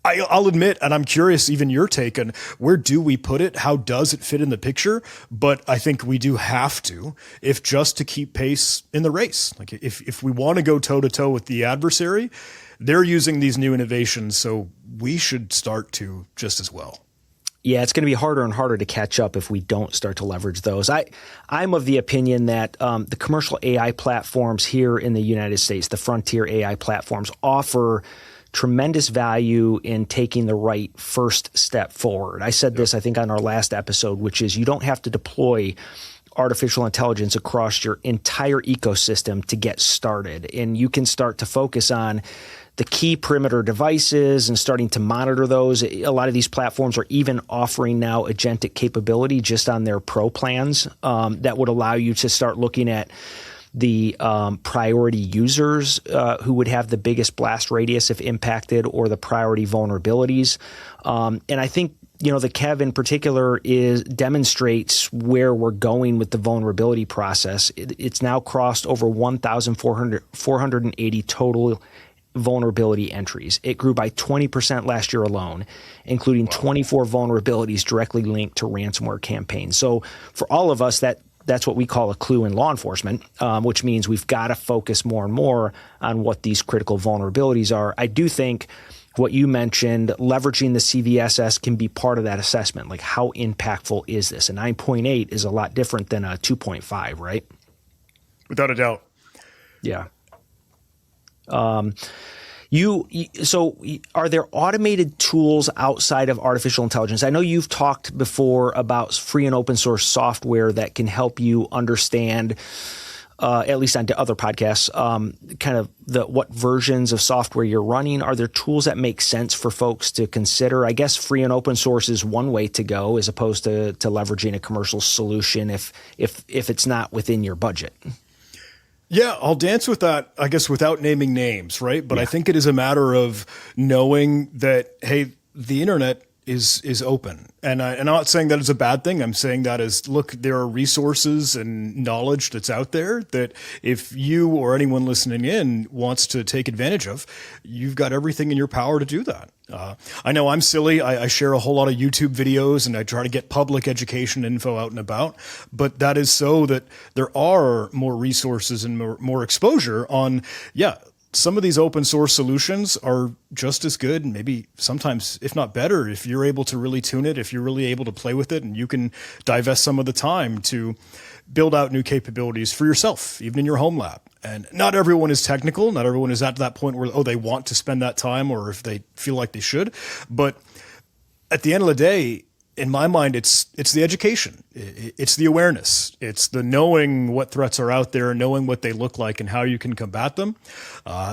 I'll admit, and I'm curious even your take on where do we put it? How does it fit in the picture? But I think we do have to, if just to keep pace in the race. Like if we want to go toe to toe with the adversary, they're using these new innovations, so we should start to just as well. Yeah, it's going to be harder and harder to catch up if we don't start to leverage those. I'm of the opinion that the commercial AI platforms here in the United States, the frontier AI platforms, offer tremendous value in taking the right first step forward. I said this, I think, on our last episode, which is you don't have to deploy artificial intelligence across your entire ecosystem to get started. And you can start to focus on the key perimeter devices and starting to monitor those. A lot of these platforms are even offering now agentic capability just on their pro plans that would allow you to start looking at the priority users who would have the biggest blast radius if impacted, or the priority vulnerabilities. And I think, the KEV in particular demonstrates where we're going with the vulnerability process. It's now crossed over 1,480 total vulnerability entries. It grew by 20% last year alone, including 24 vulnerabilities directly linked to ransomware campaigns. So for all of us, that that's what we call a clue in law enforcement, which means we've got to focus more and more on what these critical vulnerabilities are. I do think what you mentioned, leveraging the CVSS can be part of that assessment. Like, how impactful is this? A 9.8 is a lot different than a 2.5, right? Without a doubt. Yeah. So are there automated tools outside of artificial intelligence? I know you've talked before about free and open source software that can help you understand, at least on other podcasts, kind of what versions of software you're running. Are there tools that make sense for folks to consider? I guess free and open source is one way to go, as opposed to leveraging a commercial solution if it's not within your budget. Yeah, I'll dance with that, I guess, without naming names, right? But I think it is a matter of knowing that, hey, the internet is open. And I'm not saying that is a bad thing. I'm saying that is, look, there are resources and knowledge that's out there that if you or anyone listening in wants to take advantage of, you've got everything in your power to do that. I know I'm silly. I share a whole lot of YouTube videos and I try to get public education info out and about, but that is so that there are more resources and more exposure on, some of these open source solutions are just as good, and maybe sometimes, if not better, if you're able to really tune it, if you're really able to play with it, and you can divest some of the time to build out new capabilities for yourself, even in your home lab. And not everyone is technical. Not everyone is at that point where, they want to spend that time, or if they feel like they should. But at the end of the day, in my mind, it's the education. It's the awareness. It's the knowing what threats are out there, knowing what they look like and how you can combat them.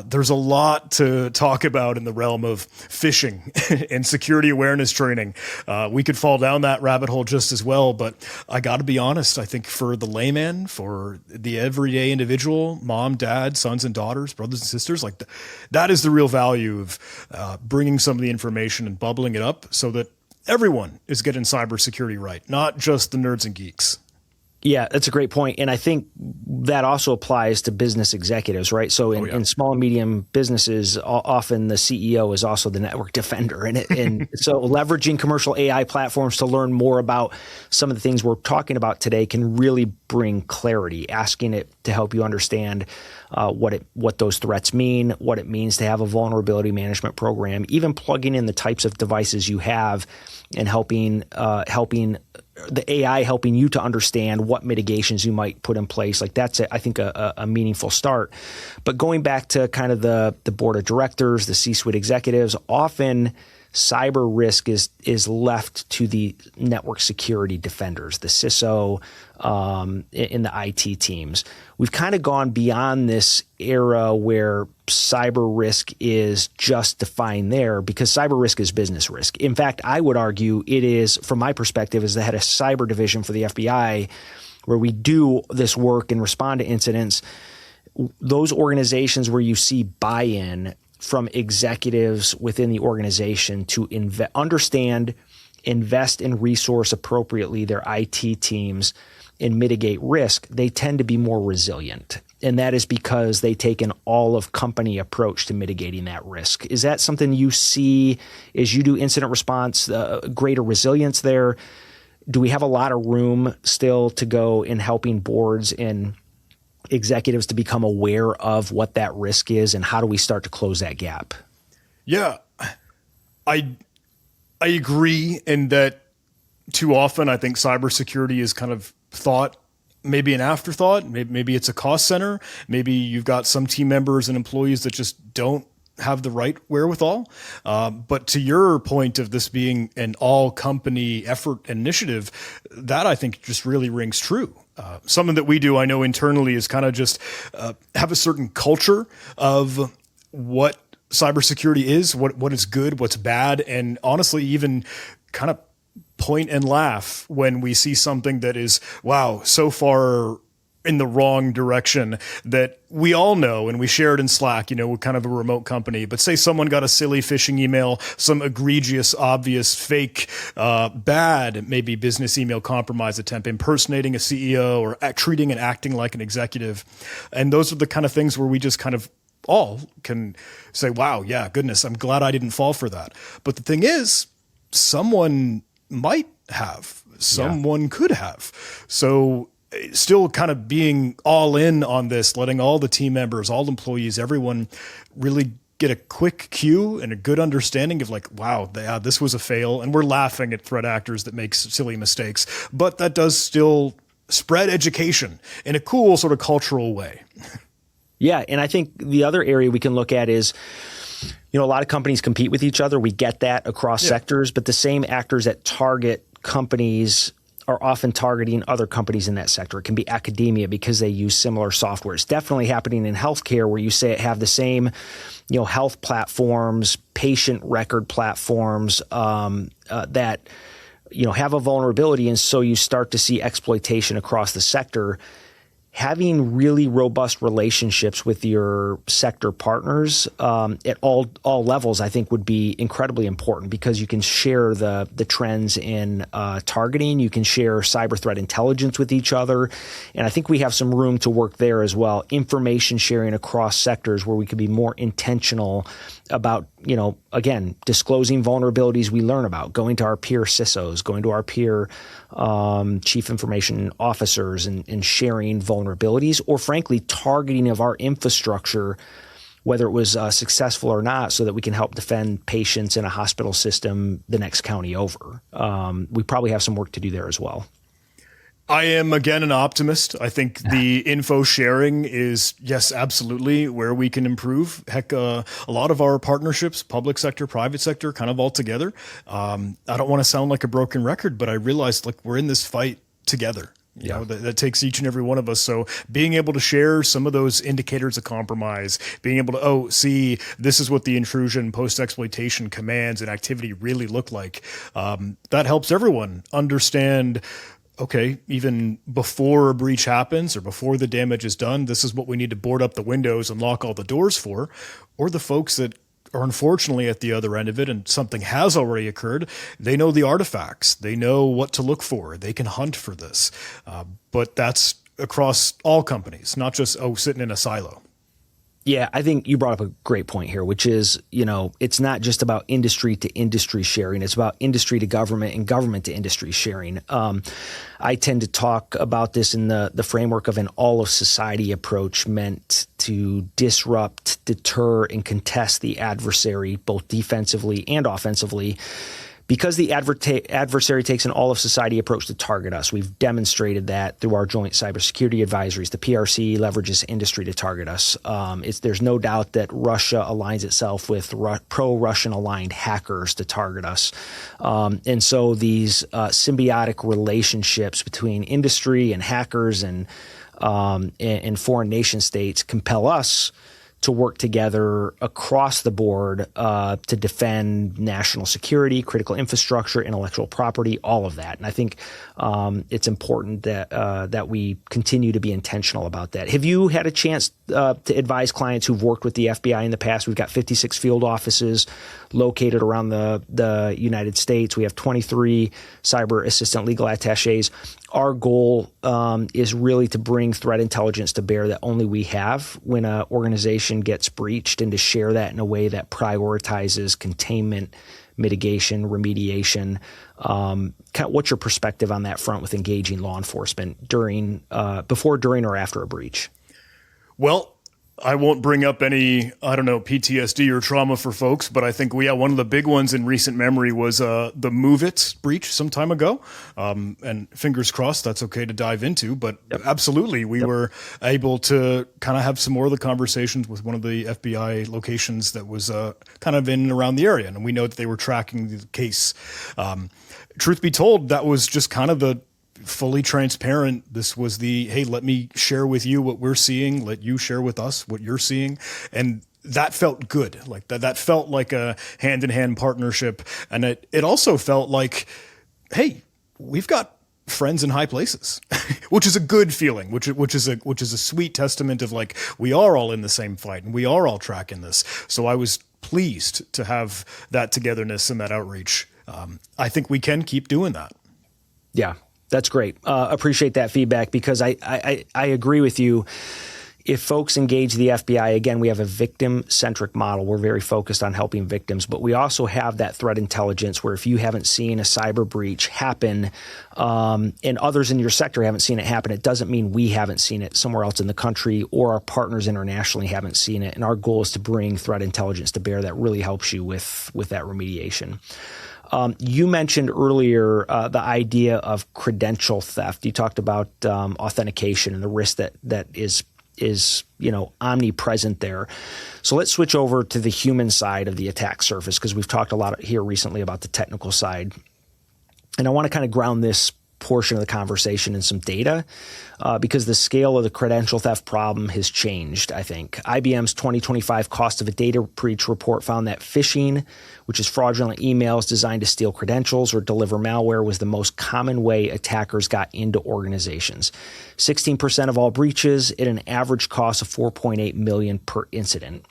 There's a lot to talk about in the realm of phishing and security awareness training. We could fall down that rabbit hole just as well. But I got to be honest, I think for the layman, for the everyday individual, mom, dad, sons and daughters, brothers and sisters, like that is the real value of bringing some of the information and bubbling it up so that everyone is getting cybersecurity right, not just the nerds and geeks. Yeah, that's a great point. And I think that also applies to business executives, right? So in small and medium businesses, often the CEO is also the network defender. And so leveraging commercial AI platforms to learn more about some of the things we're talking about today can really bring clarity, asking it to help you understand what those threats mean, what it means to have a vulnerability management program, even plugging in the types of devices you have and helping the AI helping you to understand what mitigations you might put in place. Like that's, I think, a meaningful start. But going back to kind of the board of directors, the C-suite executives, often cyber risk is left to the network security defenders, the CISO, in the IT teams. We've kind of gone beyond this era where cyber risk is just defined there, because cyber risk is business risk. In fact, I would argue it is, from my perspective, as the head of cyber division for the FBI, where we do this work and respond to incidents, those organizations where you see buy-in from executives within the organization to understand, invest and resource appropriately their IT teams and mitigate risk, they tend to be more resilient. And that is because they take an all-of-company approach to mitigating that risk. Is that something you see as you do incident response, greater resilience there? Do we have a lot of room still to go in helping boards and executives to become aware of what that risk is, and how do we start to close that gap? Yeah, I agree in that too often I think cybersecurity is kind of thought maybe an afterthought. Maybe it's a cost center. Maybe you've got some team members and employees that just don't have the right wherewithal. But to your point of this being an all company effort initiative, that I think just really rings true. Something that we do, I know internally, is kind of just have a certain culture of what cybersecurity is, what is good, what's bad, and honestly, even kind of point and laugh when we see something that is, wow, so far in the wrong direction that we all know, and we share it in Slack, we're kind of a remote company, but say someone got a silly phishing email, some egregious, obvious, fake, bad, maybe business email compromise attempt, impersonating a CEO or treating and acting like an executive. And those are the kind of things where we just kind of all can say, wow, yeah, goodness, I'm glad I didn't fall for that. But the thing is, someone might have, someone could have. So still kind of being all in on this, letting all the team members, all employees, everyone really get a quick cue and a good understanding of like, wow, this was a fail. And we're laughing at threat actors that make silly mistakes, but that does still spread education in a cool sort of cultural way. Yeah. And I think the other area we can look at is, a lot of companies compete with each other. We get that across sectors, but the same actors that target companies are often targeting other companies in that sector. It can be academia because they use similar software. It's definitely happening in healthcare where you have the same, health platforms, patient record platforms that, have a vulnerability. And so you start to see exploitation across the sector. Having really robust relationships with your sector partners at all levels, I think, would be incredibly important because you can share the trends in targeting. You can share cyber threat intelligence with each other. And I think we have some room to work there as well. Information sharing across sectors where we could be more intentional about, again, disclosing vulnerabilities we learn about, going to our peer CISOs, going to our peer chief information officers and sharing vulnerabilities, or frankly, targeting of our infrastructure, whether it was successful or not, so that we can help defend patients in a hospital system the next county over. We probably have some work to do there as well. I am, again, an optimist. I think the info sharing is, yes, absolutely where we can improve. Heck, a lot of our partnerships, public sector, private sector, kind of all together. I don't want to sound like a broken record, but I realized we're in this fight together. You know, that takes each and every one of us. So being able to share some of those indicators of compromise, being able to, see, this is what the intrusion, post-exploitation commands and activity really look like. That helps everyone understand, okay, even before a breach happens or before the damage is done, this is what we need to board up the windows and lock all the doors for. Or the folks that are unfortunately at the other end of it and something has already occurred, they know the artifacts. They know what to look for. They can hunt for this. But that's across all companies, not just, sitting in a silo. Yeah, I think you brought up a great point here, which is, it's not just about industry to industry sharing. It's about industry to government and government to industry sharing. I tend to talk about this in the framework of an all of society approach meant to disrupt, deter, and contest the adversary, both defensively and offensively. Because the adversary takes an all-of-society approach to target us, we've demonstrated that through our joint cybersecurity advisories. The PRC leverages industry to target us. There's no doubt that Russia aligns itself with pro-Russian aligned hackers to target us. And so these symbiotic relationships between industry and hackers and foreign nation states compel us to work together across the board to defend national security, critical infrastructure, intellectual property, all of that. And I think it's important that we continue to be intentional about that. Have you had a chance to advise clients who've worked with the FBI in the past? We've got 56 field offices located around the United States. We have 23 cyber assistant legal attaches. Our goal is really to bring threat intelligence to bear that only we have when an organization gets breached, and to share that in a way that prioritizes containment, mitigation, remediation. What's your perspective on that front with engaging law enforcement before, during, or after a breach? Well, I won't bring up any, PTSD or trauma for folks, but I think one of the big ones in recent memory was the MoveIt breach some time ago. And fingers crossed that's okay to dive into, but absolutely we were able to kind of have some more of the conversations with one of the FBI locations that was kind of in and around the area. And we know that they were tracking the case. Truth be told, that was just kind of the fully transparent. This was hey, let me share with you what we're seeing. Let you share with us what you're seeing. And that felt good. Like that felt like a hand in hand partnership. And it also felt like, hey, we've got friends in high places, which is a good feeling, which is a sweet testament of we are all in the same fight and we are all tracking this. So I was pleased to have that togetherness and that outreach. I think we can keep doing that. Yeah. That's great. Appreciate that feedback, because I agree with you. if folks engage the FBI, again, we have a victim-centric model. We're very focused on helping victims, but we also have that threat intelligence where if you haven't seen a cyber breach happen and others in your sector haven't seen it happen, it doesn't mean we haven't seen it somewhere else in the country or our partners internationally haven't seen it. And our goal is to bring threat intelligence to bear that really helps you with that remediation. You mentioned earlier the idea of credential theft. You talked about authentication and the risk that is omnipresent there. So let's switch over to the human side of the attack surface, because we've talked a lot here recently about the technical side. And I want to kind of ground this portion of the conversation in some data because the scale of the credential theft problem has changed, I think. IBM's 2025 cost of a data breach report found that phishing, which is fraudulent emails designed to steal credentials or deliver malware, was the most common way attackers got into organizations. 16% of all breaches at an average cost of $4.8 million per incident.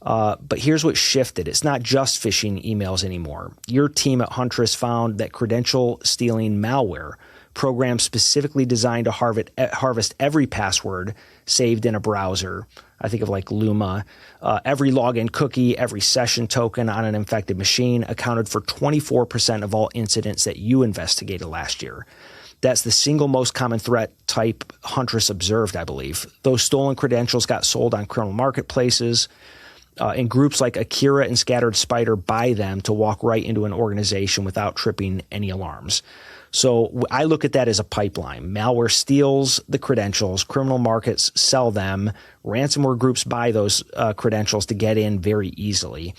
But here's what shifted. It's not just phishing emails anymore. Your team at Huntress found that credential stealing malware, programs specifically designed to harvest every password saved in a browser, I think of like Luma, every login cookie, every session token on an infected machine, accounted for 24% of all incidents that you investigated last year. That's the single most common threat type Huntress observed, I believe. Those stolen credentials got sold on criminal marketplaces, and groups like Akira and Scattered Spider buy them to walk right into an organization without tripping any alarms. So I look at that as a pipeline. Malware steals the credentials, criminal markets sell them, ransomware groups buy those credentials to get in very easily.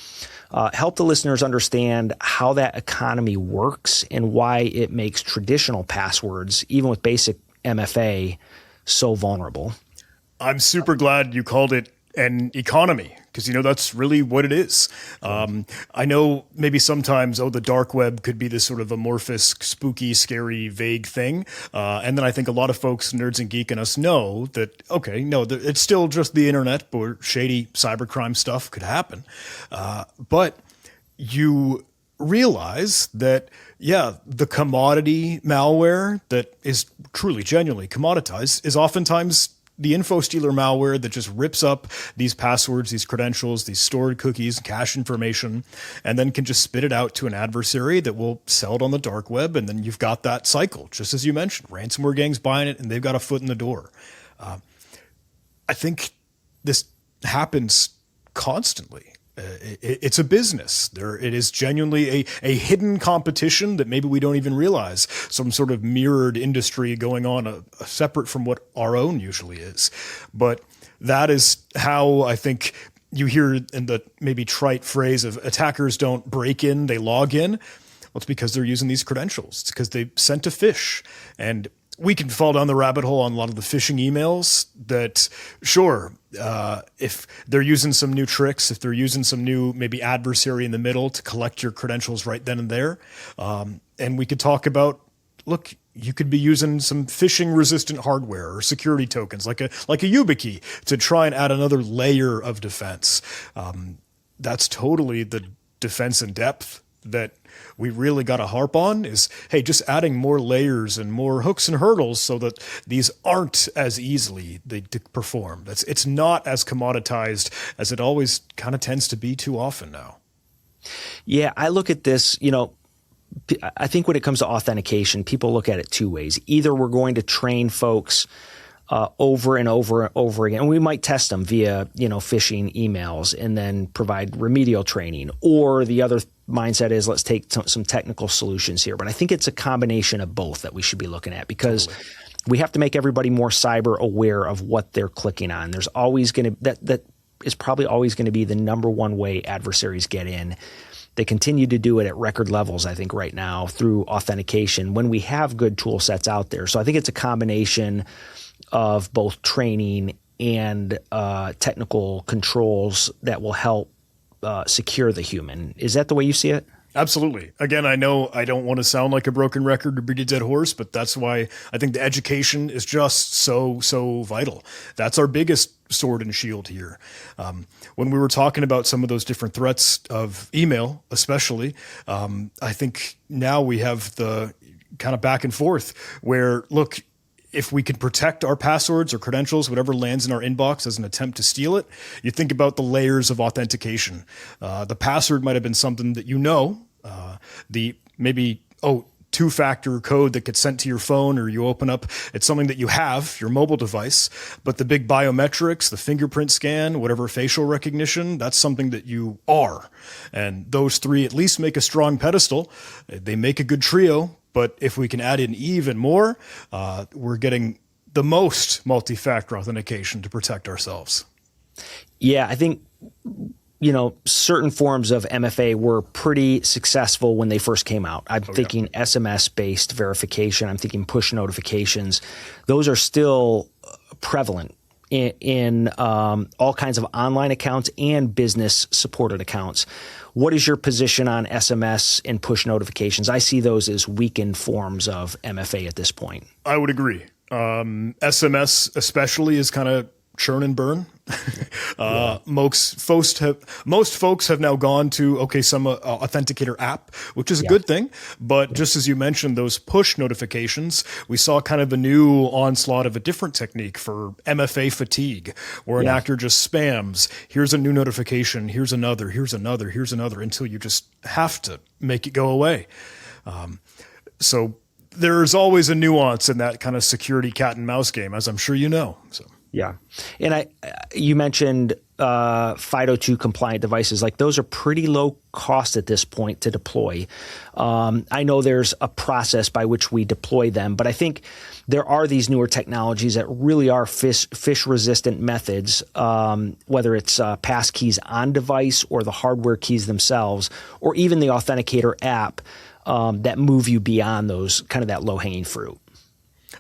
Help the listeners understand how that economy works and why it makes traditional passwords, even with basic MFA, so vulnerable. I'm super glad you called it an economy, because, that's really what it is. I know maybe sometimes, the dark web could be this sort of amorphous, spooky, scary, vague thing. And then I think a lot of folks, nerds and geek and us, know that, it's still just the internet, but shady cybercrime stuff could happen. But you realize that, the commodity malware that is truly, genuinely commoditized is oftentimes the info stealer malware that just rips up these passwords, these credentials, these stored cookies, cache information, and then can just spit it out to an adversary that will sell it on the dark web. And then you've got that cycle, just as you mentioned, ransomware gangs buying it and they've got a foot in the door. I think this happens constantly. It's a business. It is genuinely a hidden competition that maybe we don't even realize, some sort of mirrored industry going on separate from what our own usually is. But that is how I think you hear in the maybe trite phrase of attackers don't break in, they log in. Well, it's because they're using these credentials. It's because they sent a phish. And we can fall down the rabbit hole on a lot of the phishing emails that, sure, if they're using some new tricks, if they're using some new maybe adversary in the middle to collect your credentials right then and there. And we could talk about, look, you could be using some phishing resistant hardware or security tokens like a YubiKey to try and add another layer of defense. That's totally the defense in depth that we really got to harp on is, hey, just adding more layers and more hooks and hurdles so that these aren't as easily they perform. It's not as commoditized as it always kind of tends to be too often now. Yeah, I look at this, I think when it comes to authentication, people look at it two ways. Either we're going to train folks over and over and over again. And we might test them via, phishing emails and then provide remedial training. Or the other mindset is let's take some technical solutions here. But I think it's a combination of both that we should be looking at because we have to make everybody more cyber aware of what they're clicking on. There's always going to that is probably always going to be the number one way adversaries get in. They continue to do it at record levels, I think, right now through authentication when we have good tool sets out there. So I think it's a combination of both training and technical controls that will help secure the human. Is that the way you see it? Absolutely. Again, I know I don't want to sound like a broken record or beat a dead horse, but that's why I think the education is just so vital. That's our biggest sword and shield here. When we were talking about some of those different threats of email, especially, I think now we have the kind of back and forth where, look, if we can protect our passwords or credentials, whatever lands in our inbox as an attempt to steal it, you think about the layers of authentication. The password might have been something that two-factor code that gets sent to your phone or you open up. It's something that you have, your mobile device, but the big biometrics, the fingerprint scan, whatever facial recognition, that's something that you are. And those three at least make a strong pedestal. They make a good trio, but if we can add in even more, we're getting the most multi-factor authentication to protect ourselves. Yeah, I think certain forms of MFA were pretty successful when they first came out. I'm thinking SMS-based verification. I'm thinking push notifications. Those are still prevalent in all kinds of online accounts and business-supported accounts. What is your position on SMS and push notifications? I see those as weakened forms of MFA at this point. I would agree. SMS especially is kind of churn and burn. Most folks have now gone to some authenticator app, which is a good thing. But just as you mentioned, those push notifications, we saw kind of a new onslaught of a different technique for MFA fatigue, where an actor just spams. Here's a new notification. Here's another. Here's another. Here's another, until you just have to make it go away. So there's always a nuance in that kind of security cat and mouse game, as I'm sure you know. So. Yeah. And you mentioned FIDO2 compliant devices. Like, those are pretty low cost at this point to deploy. I know there's a process by which we deploy them, but I think there are these newer technologies that really are phish resistant methods, whether it's pass keys on device or the hardware keys themselves, or even the authenticator app that move you beyond those, kind of that low hanging fruit.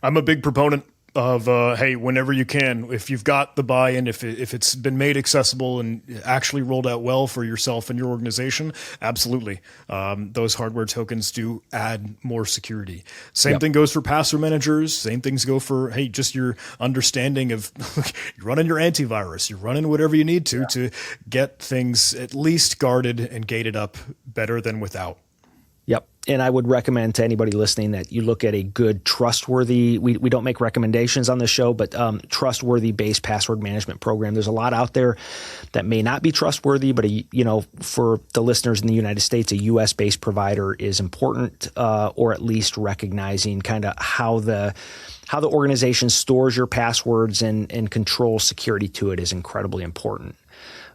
I'm a big proponent of, hey, whenever you can, if you've got the buy-in, if it's been made accessible and actually rolled out well for yourself and your organization, absolutely. Those hardware tokens do add more security. Same thing goes for password managers. Same things go for, hey, just your understanding of you're running your antivirus, you're running whatever you need to get things at least guarded and gated up better than without. Yep. And I would recommend to anybody listening that you look at a good, trustworthy, we don't make recommendations on this show, but trustworthy base password management program. There's a lot out there that may not be trustworthy, but for the listeners in the United States, a US-based provider is important, or at least recognizing kind of how the organization stores your passwords and controls security to it is incredibly important.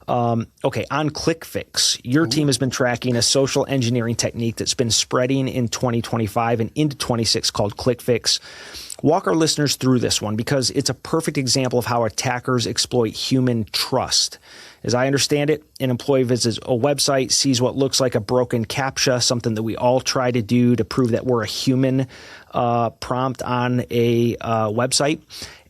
On ClickFix, your team has been tracking a social engineering technique that's been spreading in 2025 and into 26 called ClickFix. Walk our listeners through this one, because it's a perfect example of how attackers exploit human trust. As I understand it, an employee visits a website, sees what looks like a broken CAPTCHA, something that we all try to do to prove that we're a human prompt on a website,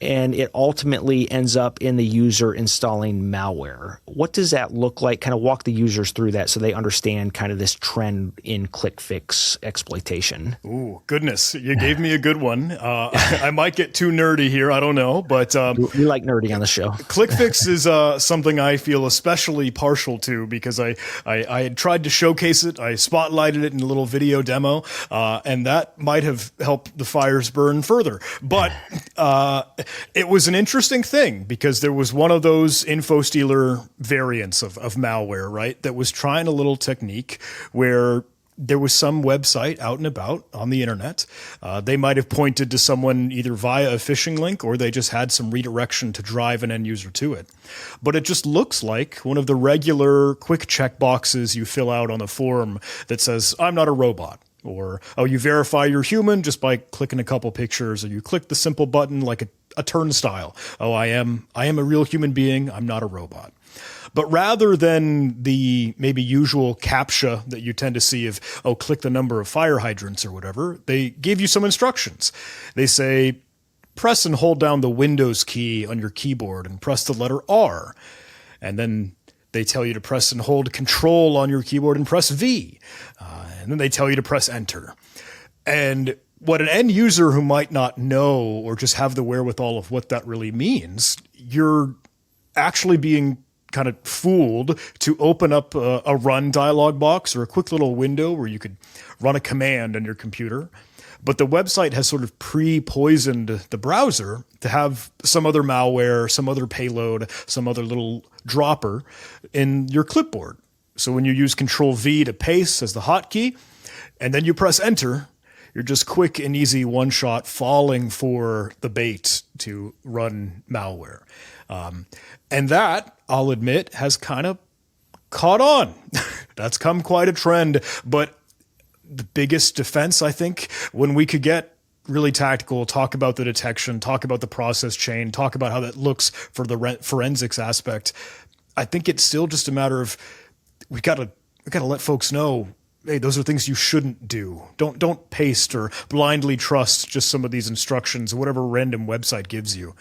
and it ultimately ends up in the user installing malware. What does that look like? Kind of walk the users through that so they understand kind of this trend in ClickFix exploitation. Ooh, goodness. You gave me a good one. I might get too nerdy here. I don't know, but we like nerdy on the show. ClickFix is something I feel especially partial to, because I had tried to showcase it. I spotlighted it in a little video demo, and that might have helped the fires burn further. But it was an interesting thing, because there was one of those info stealer variants of malware, right, that was trying a little technique where there was some website out and about on the internet. They might have pointed to someone either via a phishing link, or they just had some redirection to drive an end user to it. But it just looks like one of the regular quick check boxes you fill out on the form that says, I'm not a robot. Or, oh, you verify you're human just by clicking a couple pictures, or you click the simple button like a turnstile. Oh, I am a real human being. I'm not a robot. But rather than the maybe usual CAPTCHA that you tend to see of, oh, click the number of fire hydrants or whatever, they give you some instructions. They say, press and hold down the Windows key on your keyboard and press the letter R. And then they tell you to press and hold Control on your keyboard and press V. And then they tell you to press Enter. And what an end user who might not know or just have the wherewithal of what that really means, you're actually being kind of fooled to open up a run dialog box or a quick little window where you could run a command on your computer. But the website has sort of pre-poisoned the browser to have some other malware, some other payload, some other little dropper in your clipboard. So when you use Control-V to paste as the hotkey, and then you press Enter, you're just quick and easy one-shot falling for the bait to run malware. And that, I'll admit, has kind of caught on. That's come quite a trend. But the biggest defense, I think, when we could get really tactical, talk about the detection, talk about the process chain, talk about how that looks for the forensics aspect, I think it's still just a matter of we gotta let folks know, hey, those are things you shouldn't do. Don't paste or blindly trust just some of these instructions or whatever random website gives you.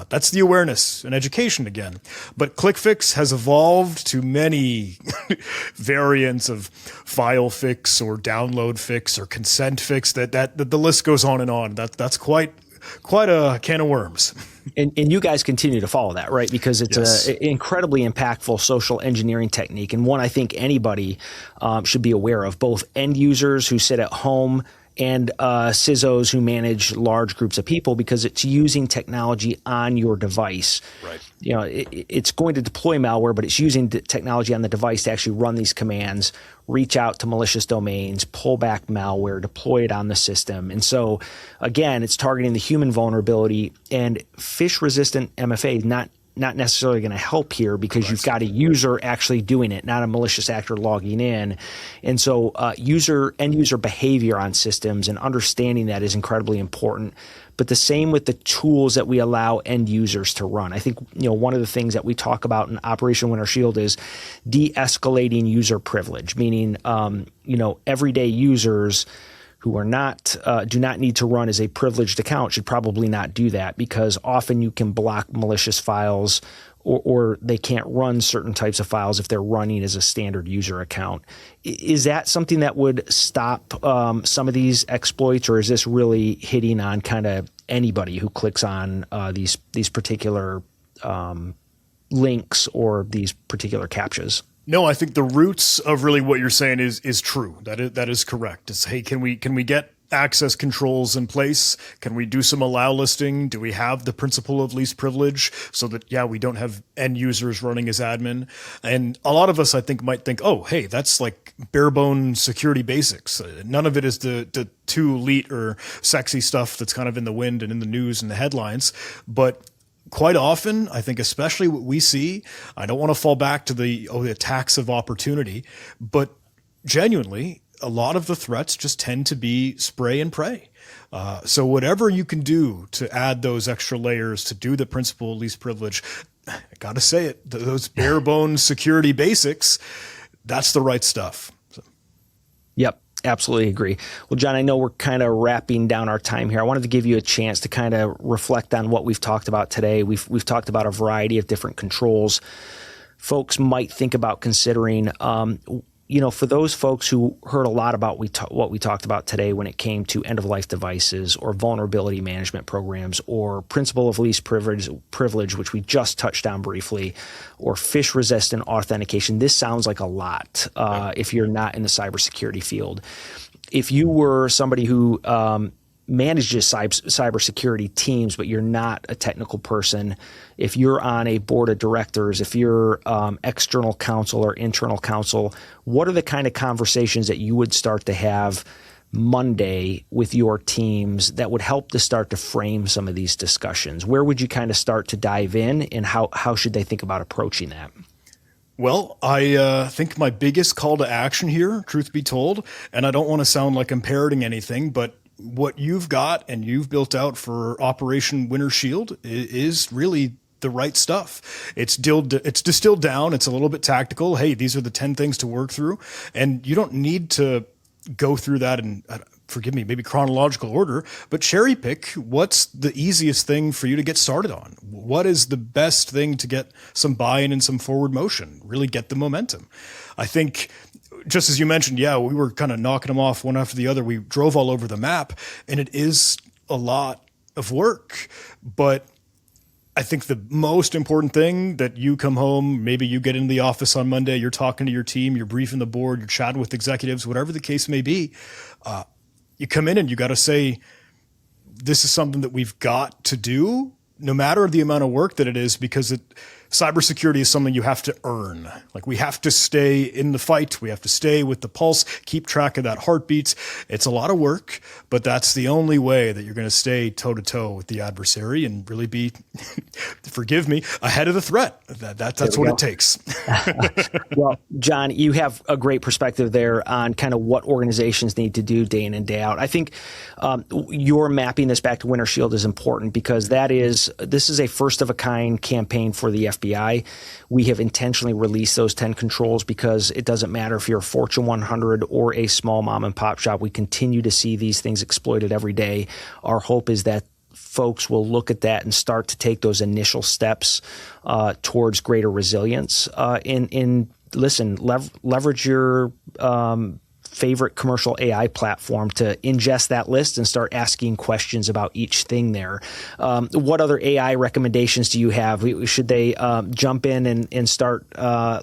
That's the awareness and education again. But ClickFix has evolved to many variants of file fix or download fix or consent fix. That the list goes on and on. That's quite a can of worms. And you guys continue to follow that, right? Because it's an incredibly impactful social engineering technique, and one I think anybody should be aware of, both end users who sit at home and CISOs who manage large groups of people, because it's using technology on your device. Right. You know, it's going to deploy malware, but it's using the technology on the device to actually run these commands, reach out to malicious domains, pull back malware, deploy it on the system. And so, again, it's targeting the human vulnerability, and phish-resistant MFA is not necessarily going to help here, because you've got a user actually doing it, not a malicious actor logging in. And so end user behavior on systems and understanding that is incredibly important. But the same with the tools that we allow end users to run. I think, one of the things that we talk about in Operation Winter Shield is de-escalating user privilege, meaning, everyday users who are do not need to run as a privileged account should probably not do that, because often you can block malicious files or they can't run certain types of files if they're running as a standard user account. Is that something that would stop some of these exploits, or is this really hitting on kind of anybody who clicks on these particular links or these particular CAPTCHAs? No, I think the roots of really what you're saying is true. That is correct. It's, hey, can we get access controls in place? Can we do some allow listing? Do we have the principle of least privilege so that, we don't have end users running as admin? And a lot of us, I think, might think, oh, hey, that's like bare bone security basics. None of it is the too elite or sexy stuff that's kind of in the wind and in the news and the headlines. But quite often, I think especially what we see, I don't want to fall back to the attacks of opportunity, but genuinely, a lot of the threats just tend to be spray and pray. So whatever you can do to add those extra layers, to do the principle of least privilege, I got to say it, those bare bones security basics, that's the right stuff. So. Yep. Absolutely agree. Well, John, I know we're kind of wrapping down our time here. I wanted to give you a chance to kind of reflect on what we've talked about today. We've talked about a variety of different controls folks might think about considering. For those folks who heard a lot about what we talked about today when it came to end-of-life devices or vulnerability management programs or principle of least privilege, which we just touched on briefly, or phish-resistant authentication, this sounds like a lot if you're not in the cybersecurity field. If you were somebody who manages cybersecurity teams, but you're not a technical person, if you're on a board of directors, if you're external counsel or internal counsel, what are the kind of conversations that you would start to have Monday with your teams that would help to start to frame some of these discussions? Where would you kind of start to dive in, and how should they think about approaching that? Well, I think my biggest call to action here, truth be told, and I don't want to sound like I'm parroting anything, but what you've got and you've built out for Operation Winter Shield is really the right stuff. It's distilled down. It's a little bit tactical. Hey, these are the 10 things to work through. And you don't need to go through that in, forgive me, maybe chronological order, but cherry pick what's the easiest thing for you to get started on. What is the best thing to get some buy-in and some forward motion, really get the momentum. I think, just as you mentioned, we were kind of knocking them off one after the other. We drove all over the map, and it is a lot of work. But I think the most important thing that you come home, maybe you get into the office on Monday, you're talking to your team, you're briefing the board, you're chatting with executives, whatever the case may be. You come in and you got to say, this is something that we've got to do, no matter the amount of work that it is, because cybersecurity is something you have to earn. Like, we have to stay in the fight. We have to stay with the pulse, keep track of that heartbeat. It's a lot of work, but that's the only way that you're going to stay toe to toe with the adversary and really be, forgive me, ahead of the threat. That's what it takes. Well, John, you have a great perspective there on kind of what organizations need to do day in and day out. I think your mapping this back to Winter Shield is important, because this is a first of a kind campaign for the FBI. We have intentionally released those 10 controls because it doesn't matter if you're a Fortune 100 or a small mom and pop shop. We continue to see these things exploited every day. Our hope is that folks will look at that and start to take those initial steps towards greater resilience. Leverage your favorite commercial AI platform to ingest that list and start asking questions about each thing there. What other AI recommendations do you have? Should they jump in and start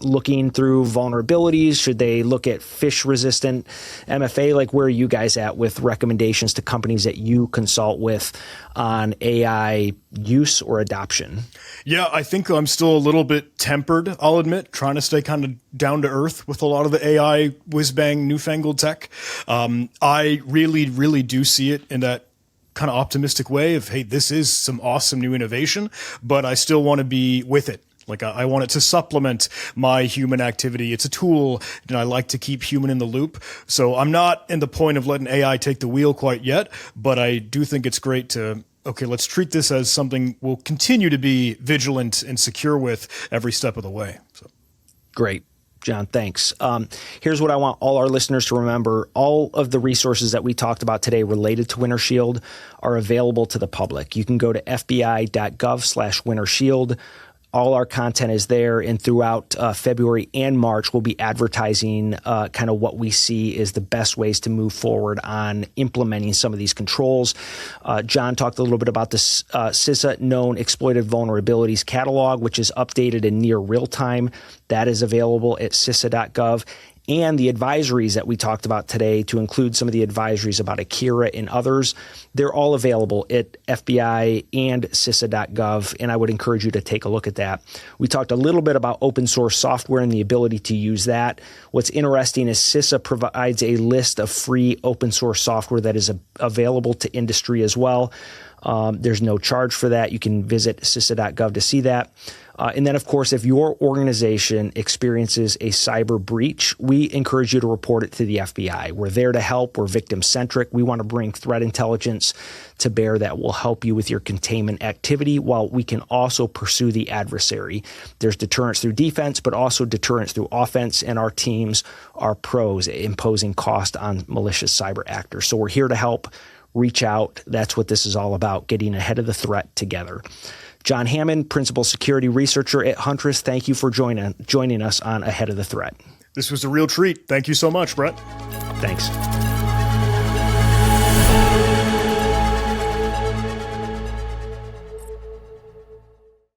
looking through vulnerabilities? Should they look at phish-resistant MFA? Like, where are you guys at with recommendations to companies that you consult with on AI use or adoption? Yeah, I think I'm still a little bit tempered, I'll admit, trying to stay kind of down to earth with a lot of the AI whiz-bang newfangled tech. I really, really do see it in that kind of optimistic way of, hey, this is some awesome new innovation, but I still want to be with it. Like, I want it to supplement my human activity. It's a tool, and I like to keep human in the loop. So I'm not in the point of letting AI take the wheel quite yet, but I do think it's great to, okay, let's treat this as something we'll continue to be vigilant and secure with every step of the way. So. Great. John, thanks. Here's what I want all our listeners to remember. All of the resources that we talked about today related to Winter Shield are available to the public. You can go to fbi.gov/Winter Shield. All our content is there, and throughout February and March, we'll be advertising kind of what we see is the best ways to move forward on implementing some of these controls. John talked a little bit about the CISA Known Exploited Vulnerabilities Catalog, which is updated in near real time. That is available at CISA.gov. And the advisories that we talked about today, to include some of the advisories about Akira and others, they're all available at FBI and CISA.gov, and I would encourage you to take a look at that. We talked a little bit about open source software and the ability to use that. What's interesting is CISA provides a list of free open source software that is available to industry as well. There's no charge for that. You can visit CISA.gov to see that. And then, of course, if your organization experiences a cyber breach, we encourage you to report it to the FBI. We're there to help. We're victim-centric. We want to bring threat intelligence to bear that will help you with your containment activity, while we can also pursue the adversary. There's deterrence through defense, but also deterrence through offense, and our teams are pros at imposing cost on malicious cyber actors. So we're here to help. Reach out. That's what this is all about, getting ahead of the threat together. John Hammond, Principal Security Researcher at Huntress, thank you for joining us on Ahead of the Threat. This was a real treat. Thank you so much, Brett. Thanks.